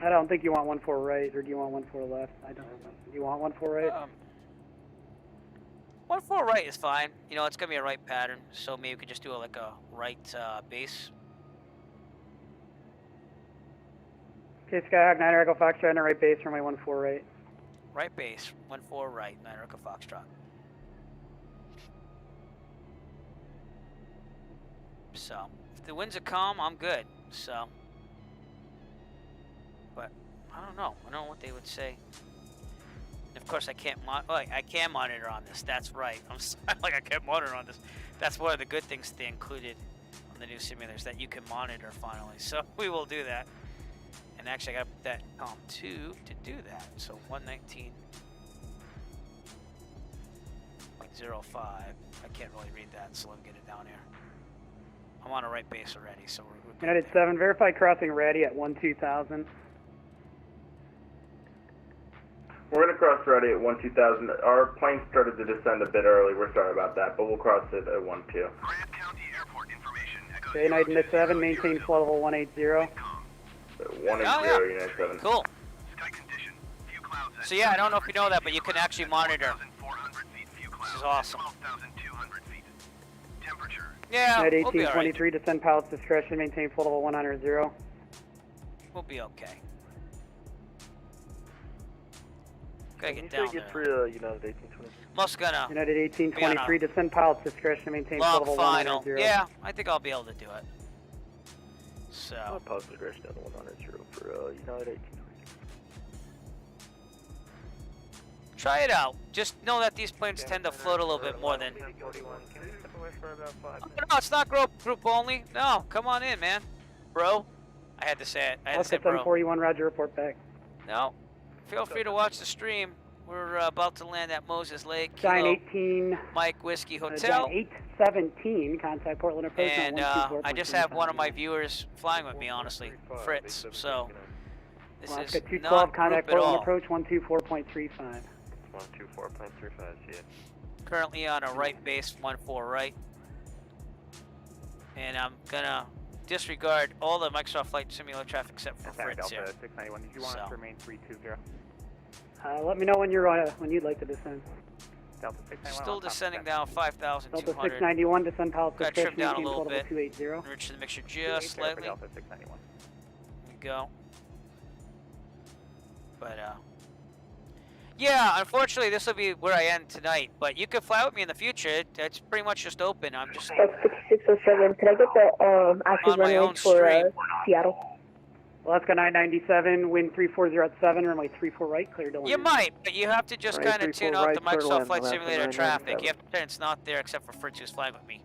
I don't think you want 14 right, or do you want 14 left? I don't know. You want 14 right? 14 right is fine. You know, it's going to be a right pattern, so maybe we could just do like a right base. Okay, Skyhawk 9er Echo Foxtrot, on the right base, runway 14 right. Right base, 14 right, 9er Echo Foxtrot. So, if the winds are calm, I'm good. So, but I don't know. I don't know what they would say. And of course, I can't I can monitor on this. That's right. I'm sorry, like I can't monitor on this. That's one of the good things they included on the new simulators, that you can monitor finally. So we will do that. And actually, I got to put that column 2 to do that. So 119.05. I can't really read that, so let me get it down here. I'm on a right base already, so we're good. United 7, verify crossing ready at 12,000. We're going to cross ready at 12,000. Our plane started to descend a bit early. We're sorry about that, but we'll cross it at 12. Grant County Airport information. Echo Okay, United 7, maintain flow level 180. 180, United 7. Cool. Sky condition. Few clouds at So yeah, I don't know if you know that, but you can actually monitor. 4,400 feet. Few clouds This is awesome. at 12,200 feet. Temperature. Yeah, United we'll be all right. 1823, descend pilot's discretion, maintain flow level 100. We'll be okay. Gotta Can get you down say get there. for United 1823? Most gonna United 1823, descend pilot's discretion, maintain flow log level final. 100. Yeah, I think I'll be able to do it. So I'll pause the aggression down to 100 for United 1823. try it out. Just know that these planes tend to float a little bit more than. Can we step away for about 5 minutes? No, it's not group only. No, come on in, man, bro. I had to say it. I had to say Alpha bro. 741, Roger, report back. No, feel free to watch the stream. We're about to land at Moses Lake. Giant Kilo 18, Mike Whiskey Hotel. Giant 817, contact Portland approach And on 124.35. I just have one of my viewers flying with me, honestly, Fritz. So this Alaska is 212, not contact group at Portland all. approach 124.35. 124.35, see it. Currently on a right base, 14 right. And I'm gonna disregard all the Microsoft Flight Simulator traffic except for Fritz here. Delta 691, did you want us to remain 320? Let me know when you're when you'd like to descend. Delta 691. Still descending down Delta 5,200. 691, descend Palace Gotta trim down a maintain little flight bit. level 280. Enrich the mixture just slightly. Delta 691. There we go. But yeah, unfortunately this will be where I end tonight. But you can fly with me in the future. It's pretty much just open. I'm just 607. Can I get the active on my runway own for stream. Seattle? Alaska 997, wind 34 at 7, runway 34 right, clear to land. You might, but you have to just Right, kind of 34 tune out right, the clear to Microsoft land, Flight Alaska Simulator traffic. 997. You have to pretend it's not there except for Fritz who's flying with me,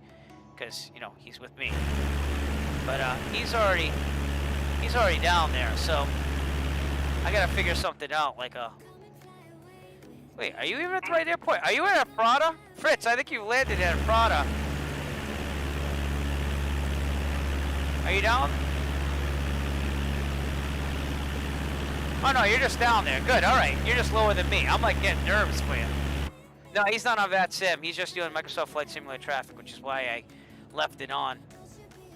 because you know he's with me. But he's already down there, so I gotta figure something out. Like a wait, are you even at the right airport? Are you at Prada, Fritz? I think you landed at Prada. Are you down? Oh no, you're just down there. Good, alright. You're just lower than me. I'm like getting nervous for you. No, he's not on VATSIM. He's just doing Microsoft Flight Simulator traffic, which is why I left it on.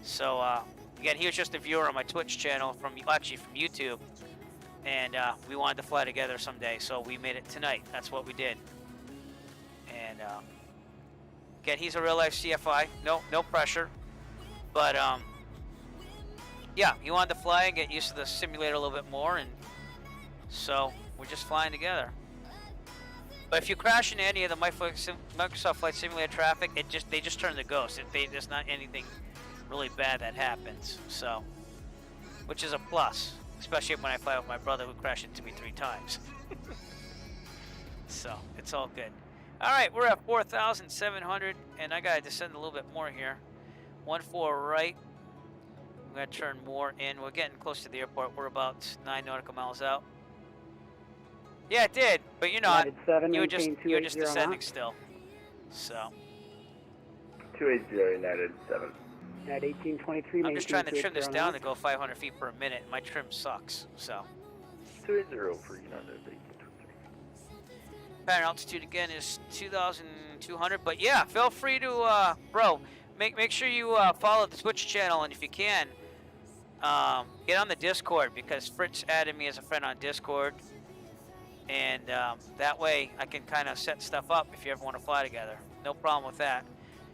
So, again, he was just a viewer on my Twitch channel from YouTube. And we wanted to fly together someday, so we made it tonight. That's what we did. And again, he's a real life CFI. No pressure. But yeah, he wanted to fly and get used to the simulator a little bit more, and so we're just flying together. But if you crash into any of the Microsoft Flight Simulator traffic, they just turn to ghost. There's not anything really bad that happens. So, which is a plus, especially when I fly with my brother who crashed into me 3 times. So it's all good. All right, we're at 4,700, and I gotta descend a little bit more here. 14 right. I'm gonna turn more in. We're getting close to the airport. We're about 9 nautical miles out. Yeah, it did, but you're not. You were just descending still. So. 280 United 7. At 1823, I'm just trying to trim this down to go 500 feet per minute. My trim sucks, so. 280 for United 1823. Pattern altitude again is 2,200, but yeah, feel free to, bro, make sure you follow the Twitch channel, and if you can, get on the Discord, because Fritz added me as a friend on Discord. And that way I can kind of set stuff up if you ever want to fly together. No problem with that.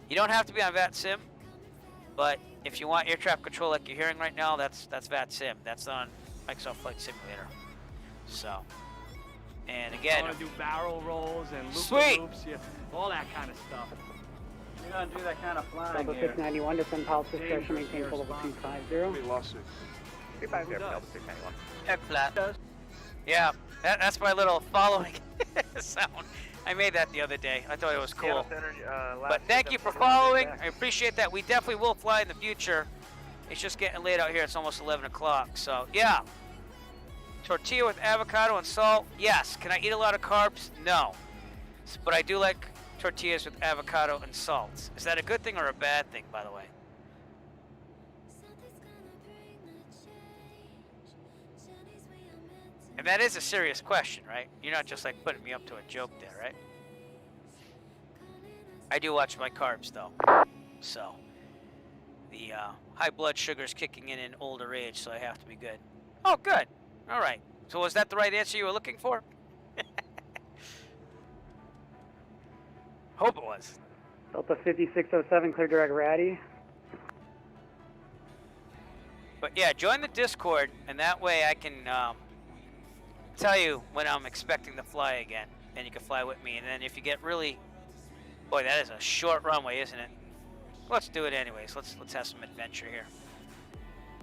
You don't have to be on VATSIM, but if you want air traffic control like you're hearing right now, that's VATSIM. That's on Microsoft Flight Simulator. So, and again, I want to do barrel rolls and loop-de-loops, yeah, all that kind of stuff. We don't do that kind of flying Delta here. 691, descend Palace discretion, maintain full level 250. We lost it. 350 Delta 691. head flat. Yeah, that's my little following sound. I made that the other day. I thought it was cool. But thank you for following. I appreciate that. We definitely will fly in the future. It's just getting late out here. It's almost 11 o'clock. So, yeah. Tortilla with avocado and salt? Yes. Can I eat a lot of carbs? No. But I do like tortillas with avocado and salt. Is that a good thing or a bad thing, by the way? And that is a serious question, right? You're not just like putting me up to a joke there, right? I do watch my carbs though. So the high blood sugar is kicking in older age, so I have to be good. Oh, good. All right. So was that the right answer you were looking for? Hope it was. Delta 5607, clear direct Ratty. But yeah, join the Discord, and that way I can tell you when I'm expecting to fly again, and you can fly with me. And then if you get really, boy, that is a short runway, isn't it? Let's do it anyways. Let's have some adventure here.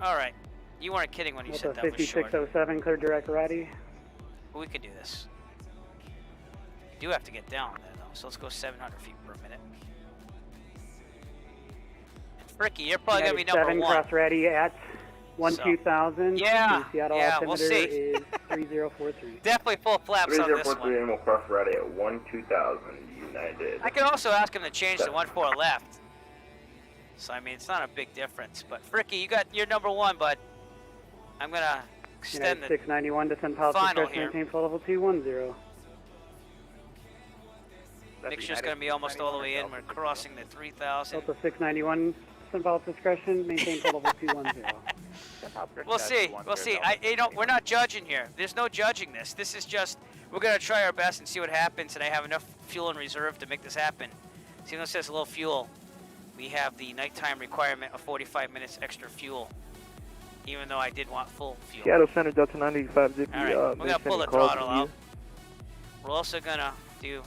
All right, you weren't kidding when you said that was short. 5607, clear direct Ratty. We can do this. You do have to get down there though, so let's go 700 feet per minute. And Fricky, you're probably gonna be number 7 one. cross Ratty at 2000. Yeah, Seattle yeah, altimeter we'll see. is 3043. Definitely full flaps on this 3043 one. and we'll cross ready at 2000 United. I can also ask him to change to 14 left. So I mean, it's not a big difference. But Fricky, you got your number one, bud. I'm gonna extend the 691 descend Palace final discretion, here. maintain full level 210. Mixture's gonna be almost all the way in. We're crossing the 3,000. Delta 691, about discretion, maintain flight level 210. We'll see. We'll see. We're not judging here. There's no judging this. This is just, we're going to try our best and see what happens, and I have enough fuel in reserve to make this happen. So even though it says low fuel, we have the nighttime requirement of 45 minutes extra fuel, even though I did want full fuel. Seattle Center, Delta 95 Zippy. All right, we're going to pull the throttle out. We're also going to do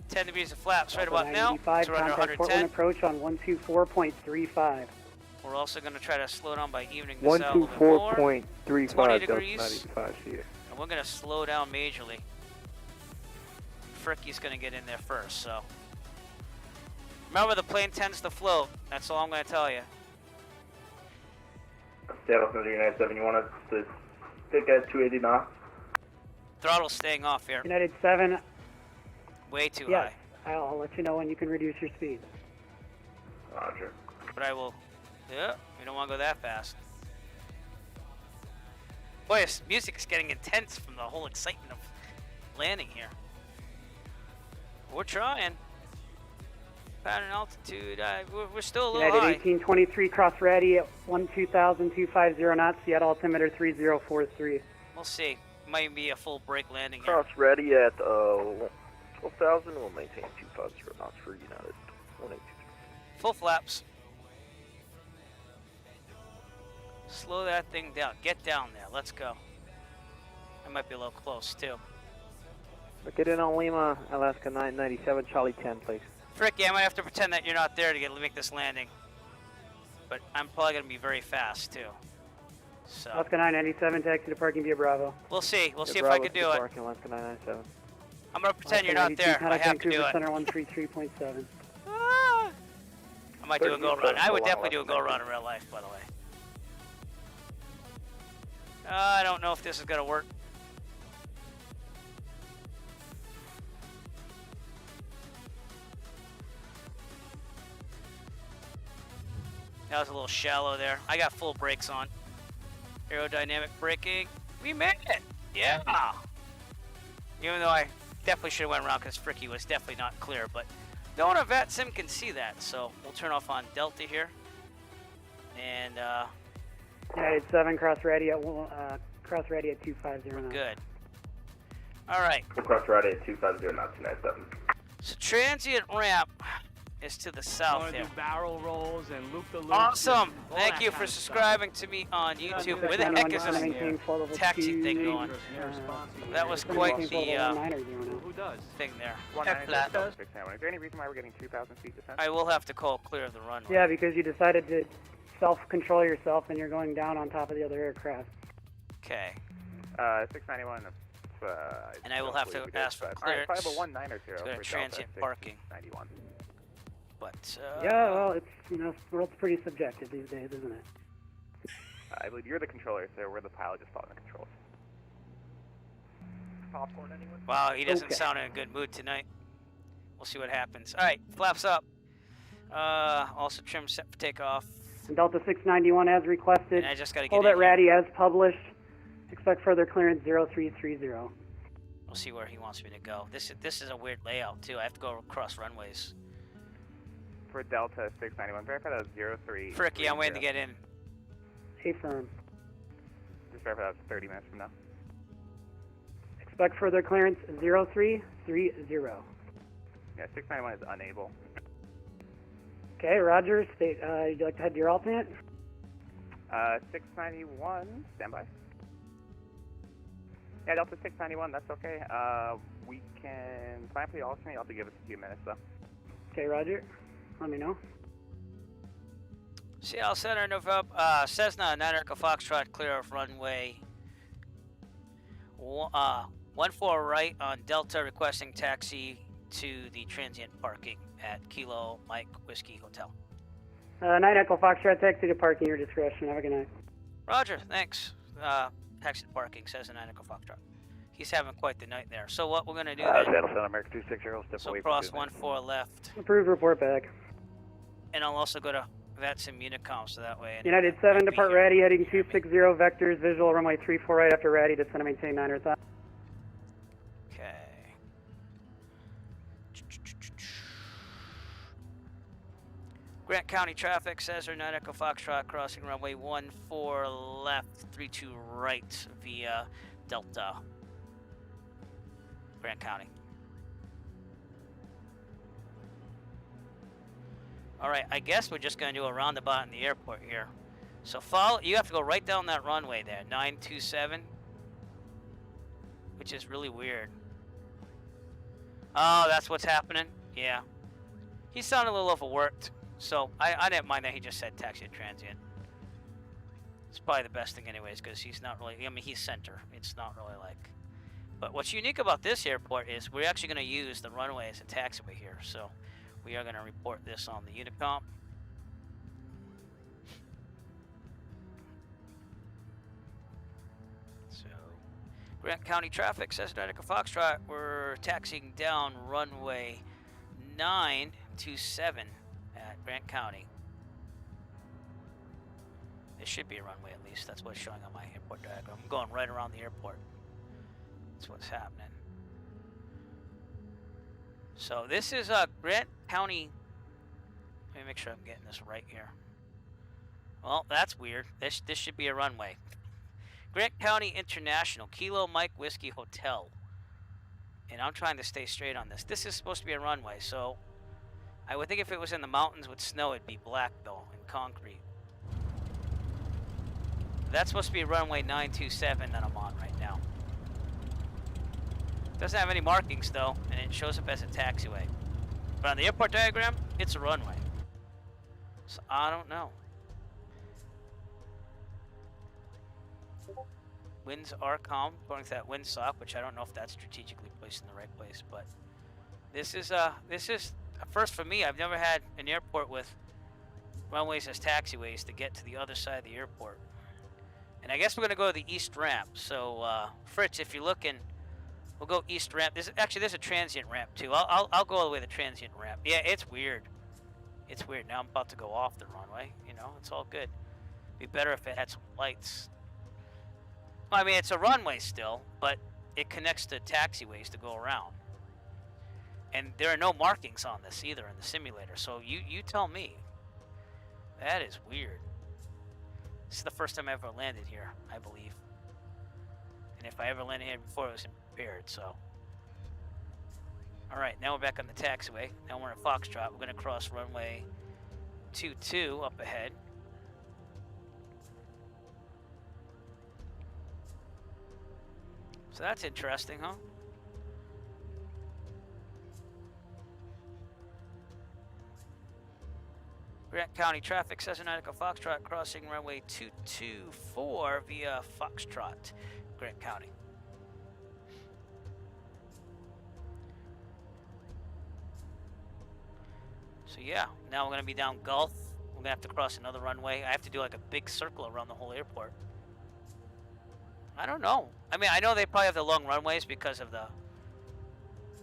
10 degrees of flaps right about now. So we're under 110. Approach on 124.35. We're also going to try to slow down by evening this out a little bit more. 124.35 20 Delta degrees. 95 here. And we're going to slow down majorly. Fricky's going to get in there first, so. Remember, the plane tends to float. That's all I'm going to tell you. Seattle Center, United 7, you want us to stick at 280 knots? Throttle's staying off here. United 7. Way too yes, high. I'll let you know when you can reduce your speed. Roger. But I will. Yeah, we don't want to go that fast. Boy, this music is getting intense from the whole excitement of landing here. We're trying. Pattern altitude, we're still a little United high. 1823, cross ready at 12,250 knots, Seattle altimeter 3043. We'll see. Might be a full break landing here. Cross ready at 12,000. We'll maintain 250 knots for United 182. Full flaps. Slow that thing down. Get down there. Let's go. I might be a little close, too. Get in on Lima, Alaska 997, Charlie 10, please. Fricky, I might have to pretend that you're not there to make this landing. But I'm probably going to be very fast, too. So. Alaska 997, taxi to parking via Bravo. We'll see. We'll see if Bravo I can do it. Parking, Alaska 997. I'm going to pretend you're not there. I have to do it. Center 133.7. I might do a go run. I would definitely do a go run in real life, by the way. I don't know if this is going to work. That was a little shallow there. I got full brakes on. Aerodynamic braking. We made it! Yeah! Even though I definitely should have went around because Fricky was definitely not clear, but no one on Vat Sim can see that, so we'll turn off on Delta here. And, United 7, cross ready at 250 knots. Good. Alright. We'll cross ready at 250 knots, United 7. So transient ramp is to the south here. Do barrel rolls and loop-the-loop. Awesome! Thank you for subscribing to me on YouTube. Where the heck is this taxi thing going? That was quite the thing there. Is there any reason why we're getting 2,000 feet descent? I will have to call clear of the runway. Yeah, because you decided to self-control yourself and you're going down on top of the other aircraft. Okay. 691. And I will have to ask for clearance. Alright, 50190 to go to transient parking. 91. But, yeah, well, it's, the world's pretty subjective these days, isn't it? I believe you're the controller, so we're the pilot just following the controls. Popcorn, anyone? Wow, he doesn't sound in a good mood tonight. We'll see what happens. Alright, flaps up. Also trim set for takeoff. And Delta 691 as requested. And I just gotta get Hold in at ready as published. Expect further clearance 0330. We'll see where he wants me to go. This is a weird layout too. I have to go across runways. For Delta 691, verify that was 03. Fricky, I'm waiting to get in. Hey, firm. Just verify that was 30 minutes from now. Expect further clearance 0330. Yeah, 691 is unable. Okay, Roger. You'd like to head to your alternate? 691, standby. Yeah, Delta 691, that's okay. We can plan for the alternate. You'll have to give us a few minutes, though. Okay, Roger. Let me know. Seattle Center, November, Cessna, 9 Echo Foxtrot, clear of runway 14 right on Delta, requesting taxi to the transient parking at Kilo Mike Whiskey Hotel. 9 Echo Foxtrot, taxi to parking, your discretion. Have a good night. Roger, thanks. Taxi to parking, says 9 Echo Foxtrot. He's having quite the night there. So what we're going to do then... Seattle Center, America 260, step so away cross from 14 left. Approved, report back. And I'll also go to VATSIM Unicom, so that way... United 7, depart ready, heading 260, vectors, visual, runway 34 right after ready, descend and maintain 9 Earth. Okay. Grant County traffic, Cessna 9 Echo Foxtrot crossing runway 14 left, 32 right via Delta. Grant County. All right, I guess we're just going to do a roundabout in the airport here. So follow, you have to go right down that runway there, 927, which is really weird. Oh, that's what's happening? Yeah. He sounded a little overworked, so I didn't mind that he just said taxi and transient. It's probably the best thing anyways, because he's not really, I mean, he's center. It's not really like... But what's unique about this airport is we're actually going to use the runway as a taxiway here, so we are going to report this on the Unicom. So, Grant County traffic, Cessna Echo Foxtrot, we're taxiing down runway 927 at Grant County. It should be a runway at least. That's what's showing on my airport diagram. I'm going right around the airport. That's what's happening. So this is Grant County. Let me make sure I'm getting this right here. Well, that's weird. This should be a runway. Grant County International, Kilo Mike Whiskey Hotel. And I'm trying to stay straight on this. This is supposed to be a runway, so I would think if it was in the mountains with snow, it'd be black though, and concrete. That's supposed to be runway 927 that I'm on right now. Doesn't have any markings though, and it shows up as a taxiway. But on the airport diagram, it's a runway. So I don't know. Winds are calm, going to that windsock, which I don't know if that's strategically placed in the right place, but this is a first for me. I've never had an airport with runways as taxiways to get to the other side of the airport. And I guess we're going to go to the east ramp. So Fritz, if you're looking, we'll go east ramp. There's a transient ramp too. I'll go all the way to the transient ramp. Yeah, it's weird. It's weird. Now I'm about to go off the runway. You know, it's all good. Be better if it had some lights. I mean, it's a runway still, but it connects to taxiways to go around. And there are no markings on this either in the simulator. So you tell me. That is weird. This is the first time I ever landed here, I believe. And if I ever landed here before, it was impaired, so. Alright, now we're back on the taxiway. Now we're in Foxtrot. We're going to cross runway 22 up ahead. So that's interesting, huh? Grant County traffic, Cessna Echo Foxtrot crossing runway 224 via Foxtrot, Grant County. So yeah, now we're going to be down Gulf. We're going to have to cross another runway. I have to do like a big circle around the whole airport. I don't know. I mean, I know they probably have the long runways because of the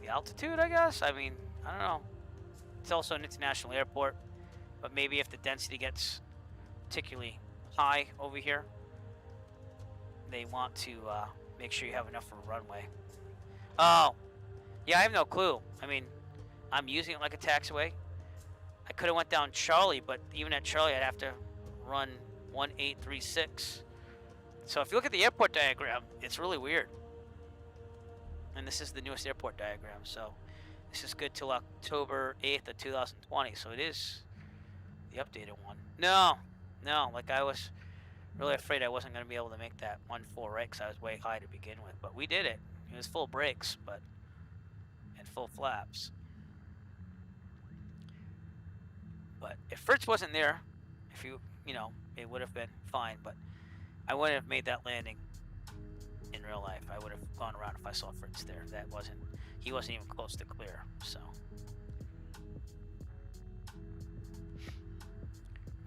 altitude, I guess. I mean, I don't know. It's also an international airport. But maybe if the density gets particularly high over here, they want to make sure you have enough for a runway. Oh, yeah, I have no clue. I mean, I'm using it like a taxiway. I could have went down Charlie, but even at Charlie, I'd have to run 1836. So if you look at the airport diagram, it's really weird. And this is the newest airport diagram, so this is good till October 8th of 2020, so it is the updated one. No, like I was really afraid I wasn't going to be able to make that 1-4 right because I was way high to begin with. But we did it. It was full brakes, but and full flaps. But if Fritz wasn't there, if you know, it would have been fine. But I wouldn't have made that landing in real life. I would have gone around if I saw Fritz there. He wasn't even close to clear, so.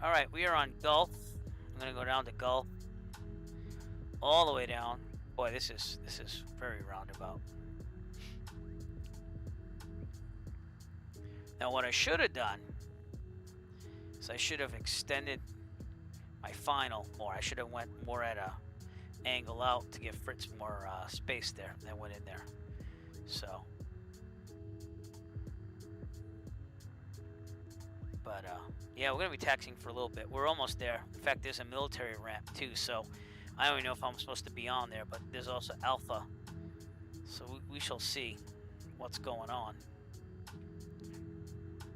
Alright, we are on Gulf. I'm gonna go down to Gulf. All the way down. Boy, this is very roundabout. Now what I should have done is I should have extended my final more. I should have went more at a angle out to give Fritz more space there than went in there. So. But yeah, we're gonna be taxiing for a little bit. We're almost there. In fact, there's a military ramp too, so I don't even know if I'm supposed to be on there, but there's also Alpha, so we shall see what's going on.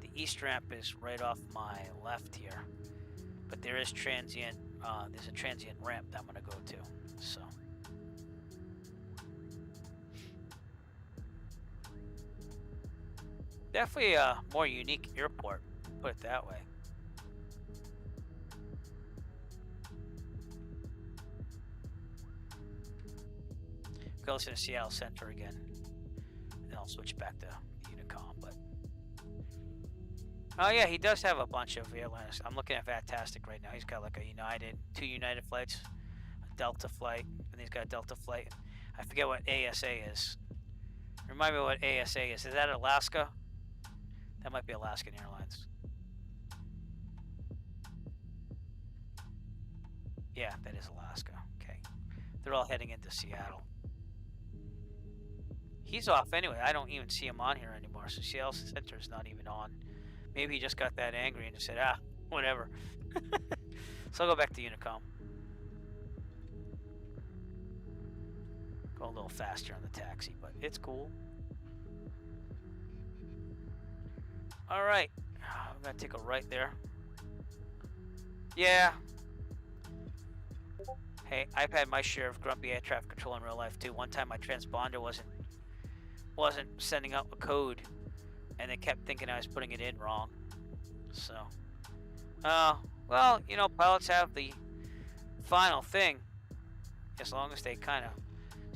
The east ramp is right off my left here, but there is transient. There's a transient ramp that I'm gonna go to. So definitely a more unique airport, put it that way. Go listen to Seattle Center again, and I'll switch back to Unicom. But oh yeah, he does have a bunch of airlines. I'm looking at Fantastic right now. He's got like a United, 2 United flights, a Delta flight, and he's got a Delta flight. I forget what ASA is. Remind me what ASA is. Is that Alaska? That might be Alaskan Airlines. Yeah, that is Alaska. Okay. They're all heading into Seattle. He's off anyway. I don't even see him on here anymore. So Seattle Center's not even on. Maybe he just got that angry and just said, ah, whatever. So I'll go back to Unicom. Go a little faster on the taxi, but it's cool. Alright. I'm going to take a right there. Yeah. Hey, I've had my share of grumpy air traffic control in real life too. One time my transponder wasn't sending out a code, and they kept thinking I was putting it in wrong. So, well, you know, pilots have the final thing, as long as they kind of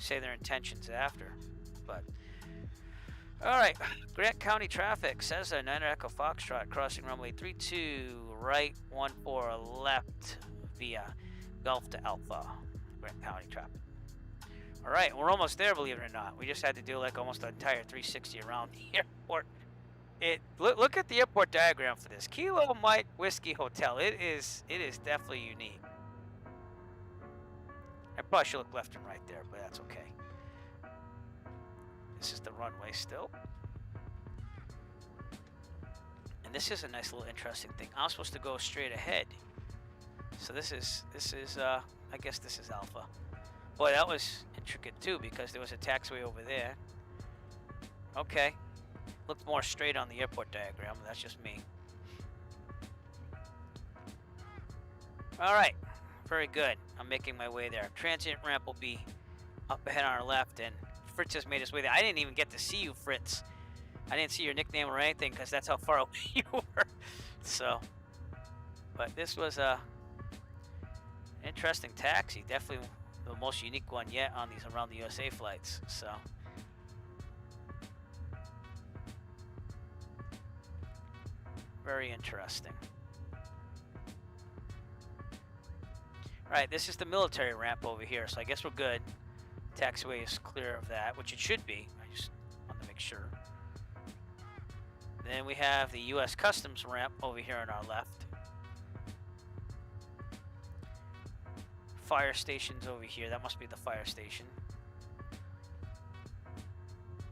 say their intentions after. But all right, Grant County traffic. Cessna 9 Echo Foxtrot crossing runway 32 right 14 left via Gulf to Alpha. Grant County traffic. All right, we're almost there, believe it or not. We just had to do like almost an entire 360 around the airport. Look at the airport diagram for this. Kilo Mike Whiskey Hotel. It is definitely unique. I probably should look left and right there, but that's okay. This is the runway still. And this is a nice little interesting thing. I'm supposed to go straight ahead. So this is I guess this is Alpha. Boy, that was intricate too, because there was a taxiway over there. Okay. Looked more straight on the airport diagram. That's just me. Alright. Very good. I'm making my way there. Transient ramp will be up ahead on our left, and Fritz has made his way there. I didn't even get to see you, Fritz. I didn't see your nickname or anything, because that's how far away you were. So, but this was a interesting taxi. Definitely the most unique one yet on these around the USA flights. So, very interesting. Alright, this is the military ramp over here, so I guess we're good. Taxiway is clear of that, which it should be. I just want to make sure. Then we have the U.S. Customs ramp over here on our left. Fire station's over here. That must be the fire station.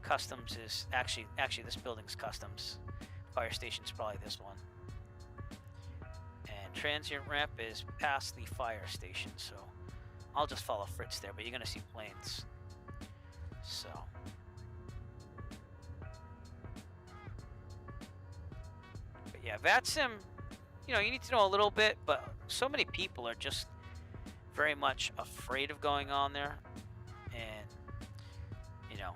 Customs is actually this building's Customs. Fire station's probably this one. And transient ramp is past the fire station, so I'll just follow Fritz there, but you're gonna see planes. So but yeah, VATSIM, you know, you need to know a little bit, but so many people are just very much afraid of going on there. And you know,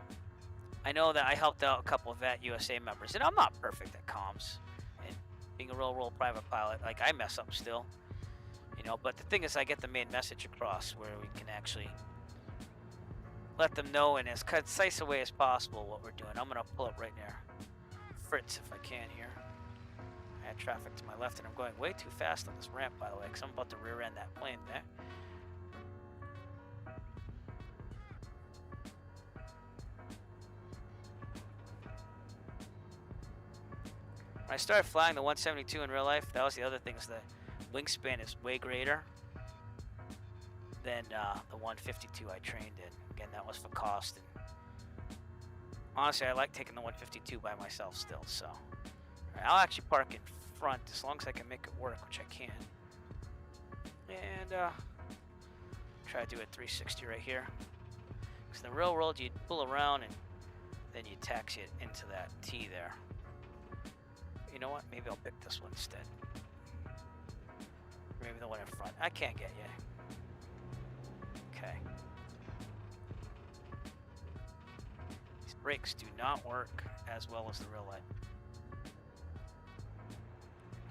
I know that I helped out a couple of VAT USA members, and I'm not perfect at comms, and being a real private pilot, like, I mess up still, you know, but the thing is I get the main message across where we can actually let them know in as concise a way as possible what we're doing. I'm gonna pull up right near Fritz if I can here. I had traffic to my left, and I'm going way too fast on this ramp, by the way, because I'm about to rear end that plane there. When I started flying the 172 in real life, that was the other thing, is the wingspan is way greater than the 152 I trained in. Again, that was for cost, and honestly, I like taking the 152 by myself still, so. All right, I'll actually park in front as long as I can make it work, which I can. And try to do a 360 right here. Because in the real world, you'd pull around and then you taxi it into that T there. You know what? Maybe I'll pick this one instead. Maybe the one in front. I can't get you. Okay. These brakes do not work as well as the real light.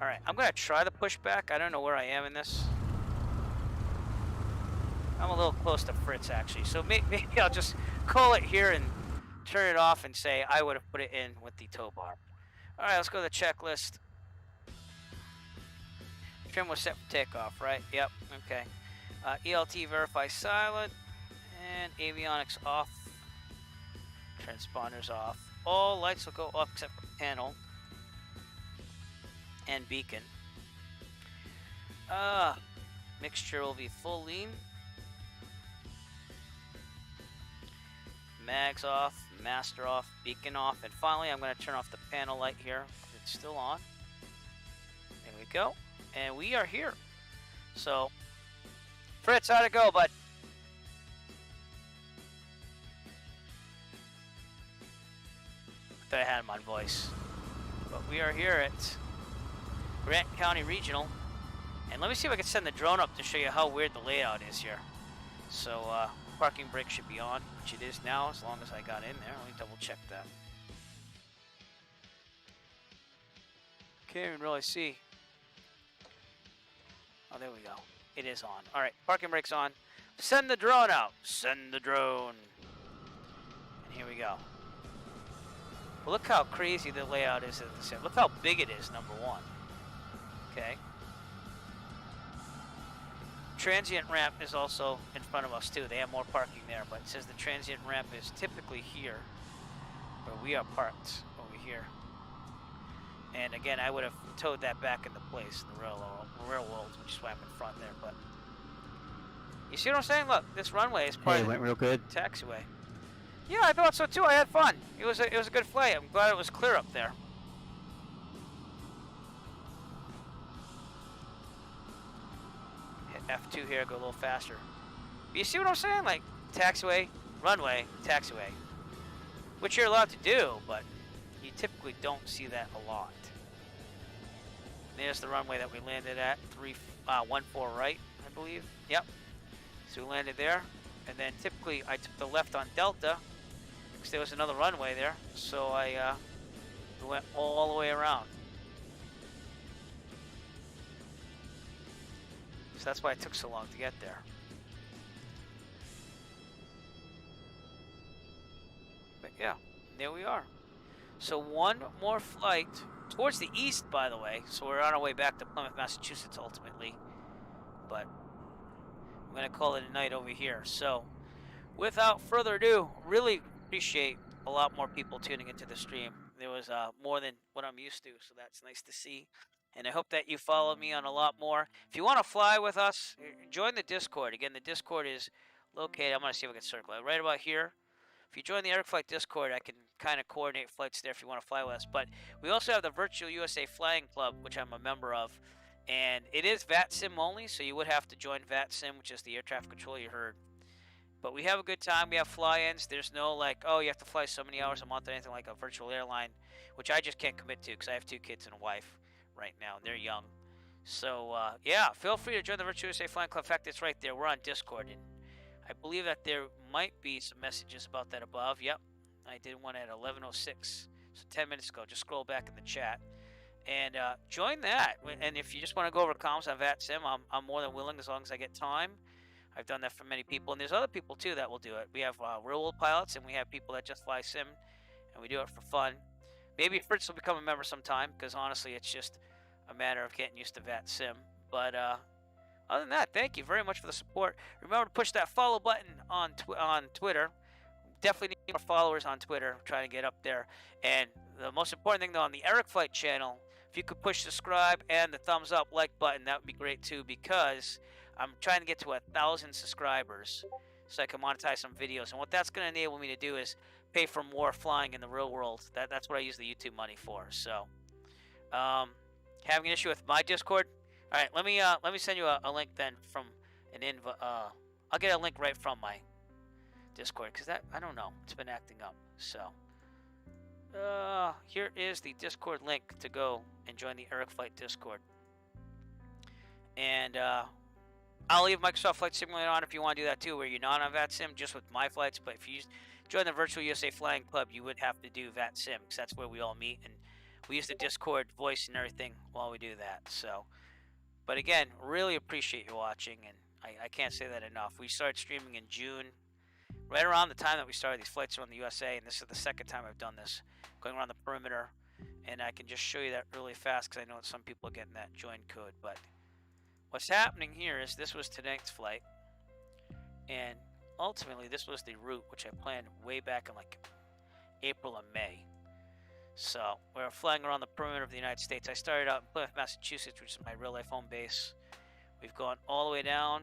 Alright, I'm going to try the pushback. I don't know where I am in this. I'm a little close to Fritz, actually. So maybe I'll just call it here and turn it off and say I would have put it in with the tow bar. Alright, let's go to the checklist. Trim was set for takeoff, right? Yep, okay. ELT verify silent. And avionics off. Transponders off. All lights will go off except for panel. And beacon. Mixture will be full lean. Mags off, master off, beacon off, and finally I'm going to turn off the panel light here. It's still on. There we go. And we are here. So, Fritz, how'd it go, bud? I thought I had him on voice. But we are here at Grant County Regional. And let me see if I can send the drone up to show you how weird the layout is here. So, parking brake should be on, which it is now, as long as I got in there. Let me double check that. Can't even really see. Oh, there we go. It is on. All right, parking brake's on. Send the drone out. Send the drone. And here we go. Well, look how crazy the layout is at this end. Look how big it is, number one. Okay. Transient ramp is also in front of us too. They have more parking there, but it says the transient ramp is typically here, where we are parked over here. And again, I would have towed that back into place in the real world, which is why I'm in front there. But you see what I'm saying? Look, this runway is part of went real good. the taxiway. Yeah, I thought so too. I had fun. It was a good flight. I'm glad it was clear up there. Hit F2 here, go a little faster. But you see what I'm saying? Like taxiway, runway, taxiway, which you're allowed to do, but you typically don't see that a lot. There's the runway that we landed at, 314 right, I believe. Yep. So we landed there, and then typically I took the left on Delta because there was another runway there. So I went all the way around. So that's why it took so long to get there. But yeah, there we are. So one more flight towards the east, by the way. So we're on our way back to Plymouth, Massachusetts, ultimately. But I'm going to call it a night over here. So without further ado, really appreciate a lot more people tuning into the stream. There was more than what I'm used to, so that's nice to see. And I hope that you follow me on a lot more. If you want to fly with us, join the Discord. Again, the Discord is located, I'm going to see if I can circle it, right about here. If you join the Air Flight Discord, I can kind of coordinate flights there if you want to fly with us. But we also have the Virtual USA Flying Club, which I'm a member of. And it is VATSIM only, so you would have to join VATSIM, which is the air traffic control you heard. But we have a good time. We have fly-ins. There's no, like, oh, you have to fly so many hours a month or anything like a virtual airline, which I just can't commit to because I have 2 kids and a wife right now, and they're young. So, yeah, feel free to join the Virtual USA Flying Club. In fact, it's right there. We're on Discord, and I believe that there might be some messages about that above. Yep, I did one at 11:06, so 10 minutes ago. Just scroll back in the chat and join that. And if you just want to go over comms on VATSIM, I'm more than willing as long as I get time. I've done that for many people, and there's other people too that will do it. We have real-world pilots, and we have people that just fly sim, and we do it for fun. Maybe Fritz will become a member sometime, because honestly, it's just a matter of getting used to VATSIM. But other than that, thank you very much for the support. Remember to push that follow button on Twitter. Definitely need more followers on Twitter. I'm trying to get up there. And the most important thing, though, on the Eric Flight channel, if you could push subscribe and the thumbs up like button, that would be great too, because I'm trying to get to 1,000 subscribers so I can monetize some videos. And what that's going to enable me to do is pay for more flying in the real world. That's what I use the YouTube money for. So, Having an issue with my Discord? All right, let me send you a link then from an I'll get a link right from my Discord because I don't know, it's been acting up. So here is the Discord link to go and join the Eric Flight Discord. And I'll leave Microsoft Flight Simulator on if you want to do that too, where you're not on VATSIM, just with my flights. But if you join the Virtual USA Flying Club, you would have to do VATSIM because that's where we all meet, and we use the Discord voice and everything while we do that. So, but again, really appreciate you watching, and I can't say that enough. We started streaming in June, right around the time that we started these flights around the USA, and this is the second time I've done this, going around the perimeter. And I can just show you that really fast because I know some people are getting that join code. But what's happening here is this was tonight's flight, and ultimately this was the route which I planned way back in like April and May. So we're flying around the perimeter of the United States. I started out in Plymouth, Massachusetts, which is my real life home base. We've gone all the way down.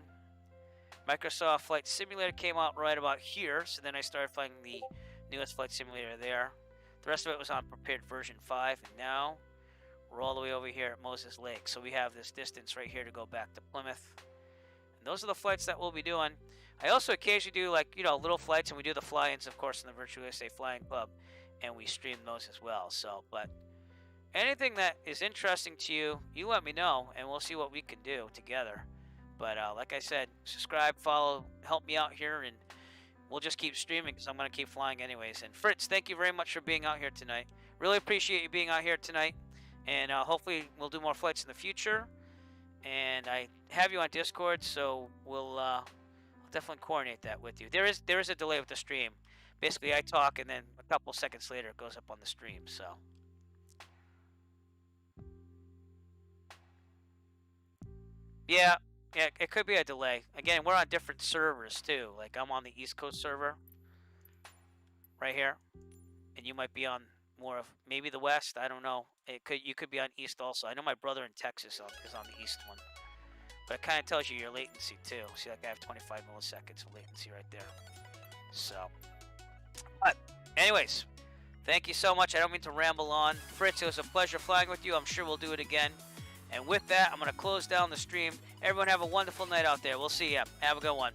Microsoft Flight Simulator came out right about here, so then I started flying the newest Flight Simulator there. The rest of it was on prepared version 5, and now we're all the way over here at Moses Lake. So we have this distance right here to go back to Plymouth. And those are the flights that we'll be doing. I also occasionally do, like, little flights, and we do the fly-ins, of course, in the Virtual USA Flying Club, and we stream those as well. So, but anything that is interesting to you, you let me know, and we'll see what we can do together. But like I said, subscribe, follow, help me out here, and we'll just keep streaming because I'm going to keep flying anyways. And Fritz, thank you very much for being out here tonight. Really appreciate you being out here tonight. And hopefully we'll do more flights in the future. And I have you on Discord, so we'll I'll definitely coordinate that with you. There is a delay with the stream. Basically, I talk, and then a couple seconds later, it goes up on the stream. So, yeah, it could be a delay. Again, we're on different servers too. Like I'm on the East Coast server, right here, and you might be on more of maybe the West. I don't know. You could be on East also. I know my brother in Texas is on the East one, but it kind of tells you your latency too. See, like I have 25 milliseconds of latency right there. So, but anyways, thank you so much. I don't mean to ramble on. Fritz, it was a pleasure flying with you. I'm sure we'll do it again. And with that, I'm going to close down the stream. Everyone have a wonderful night out there. We'll see ya. Have a good one.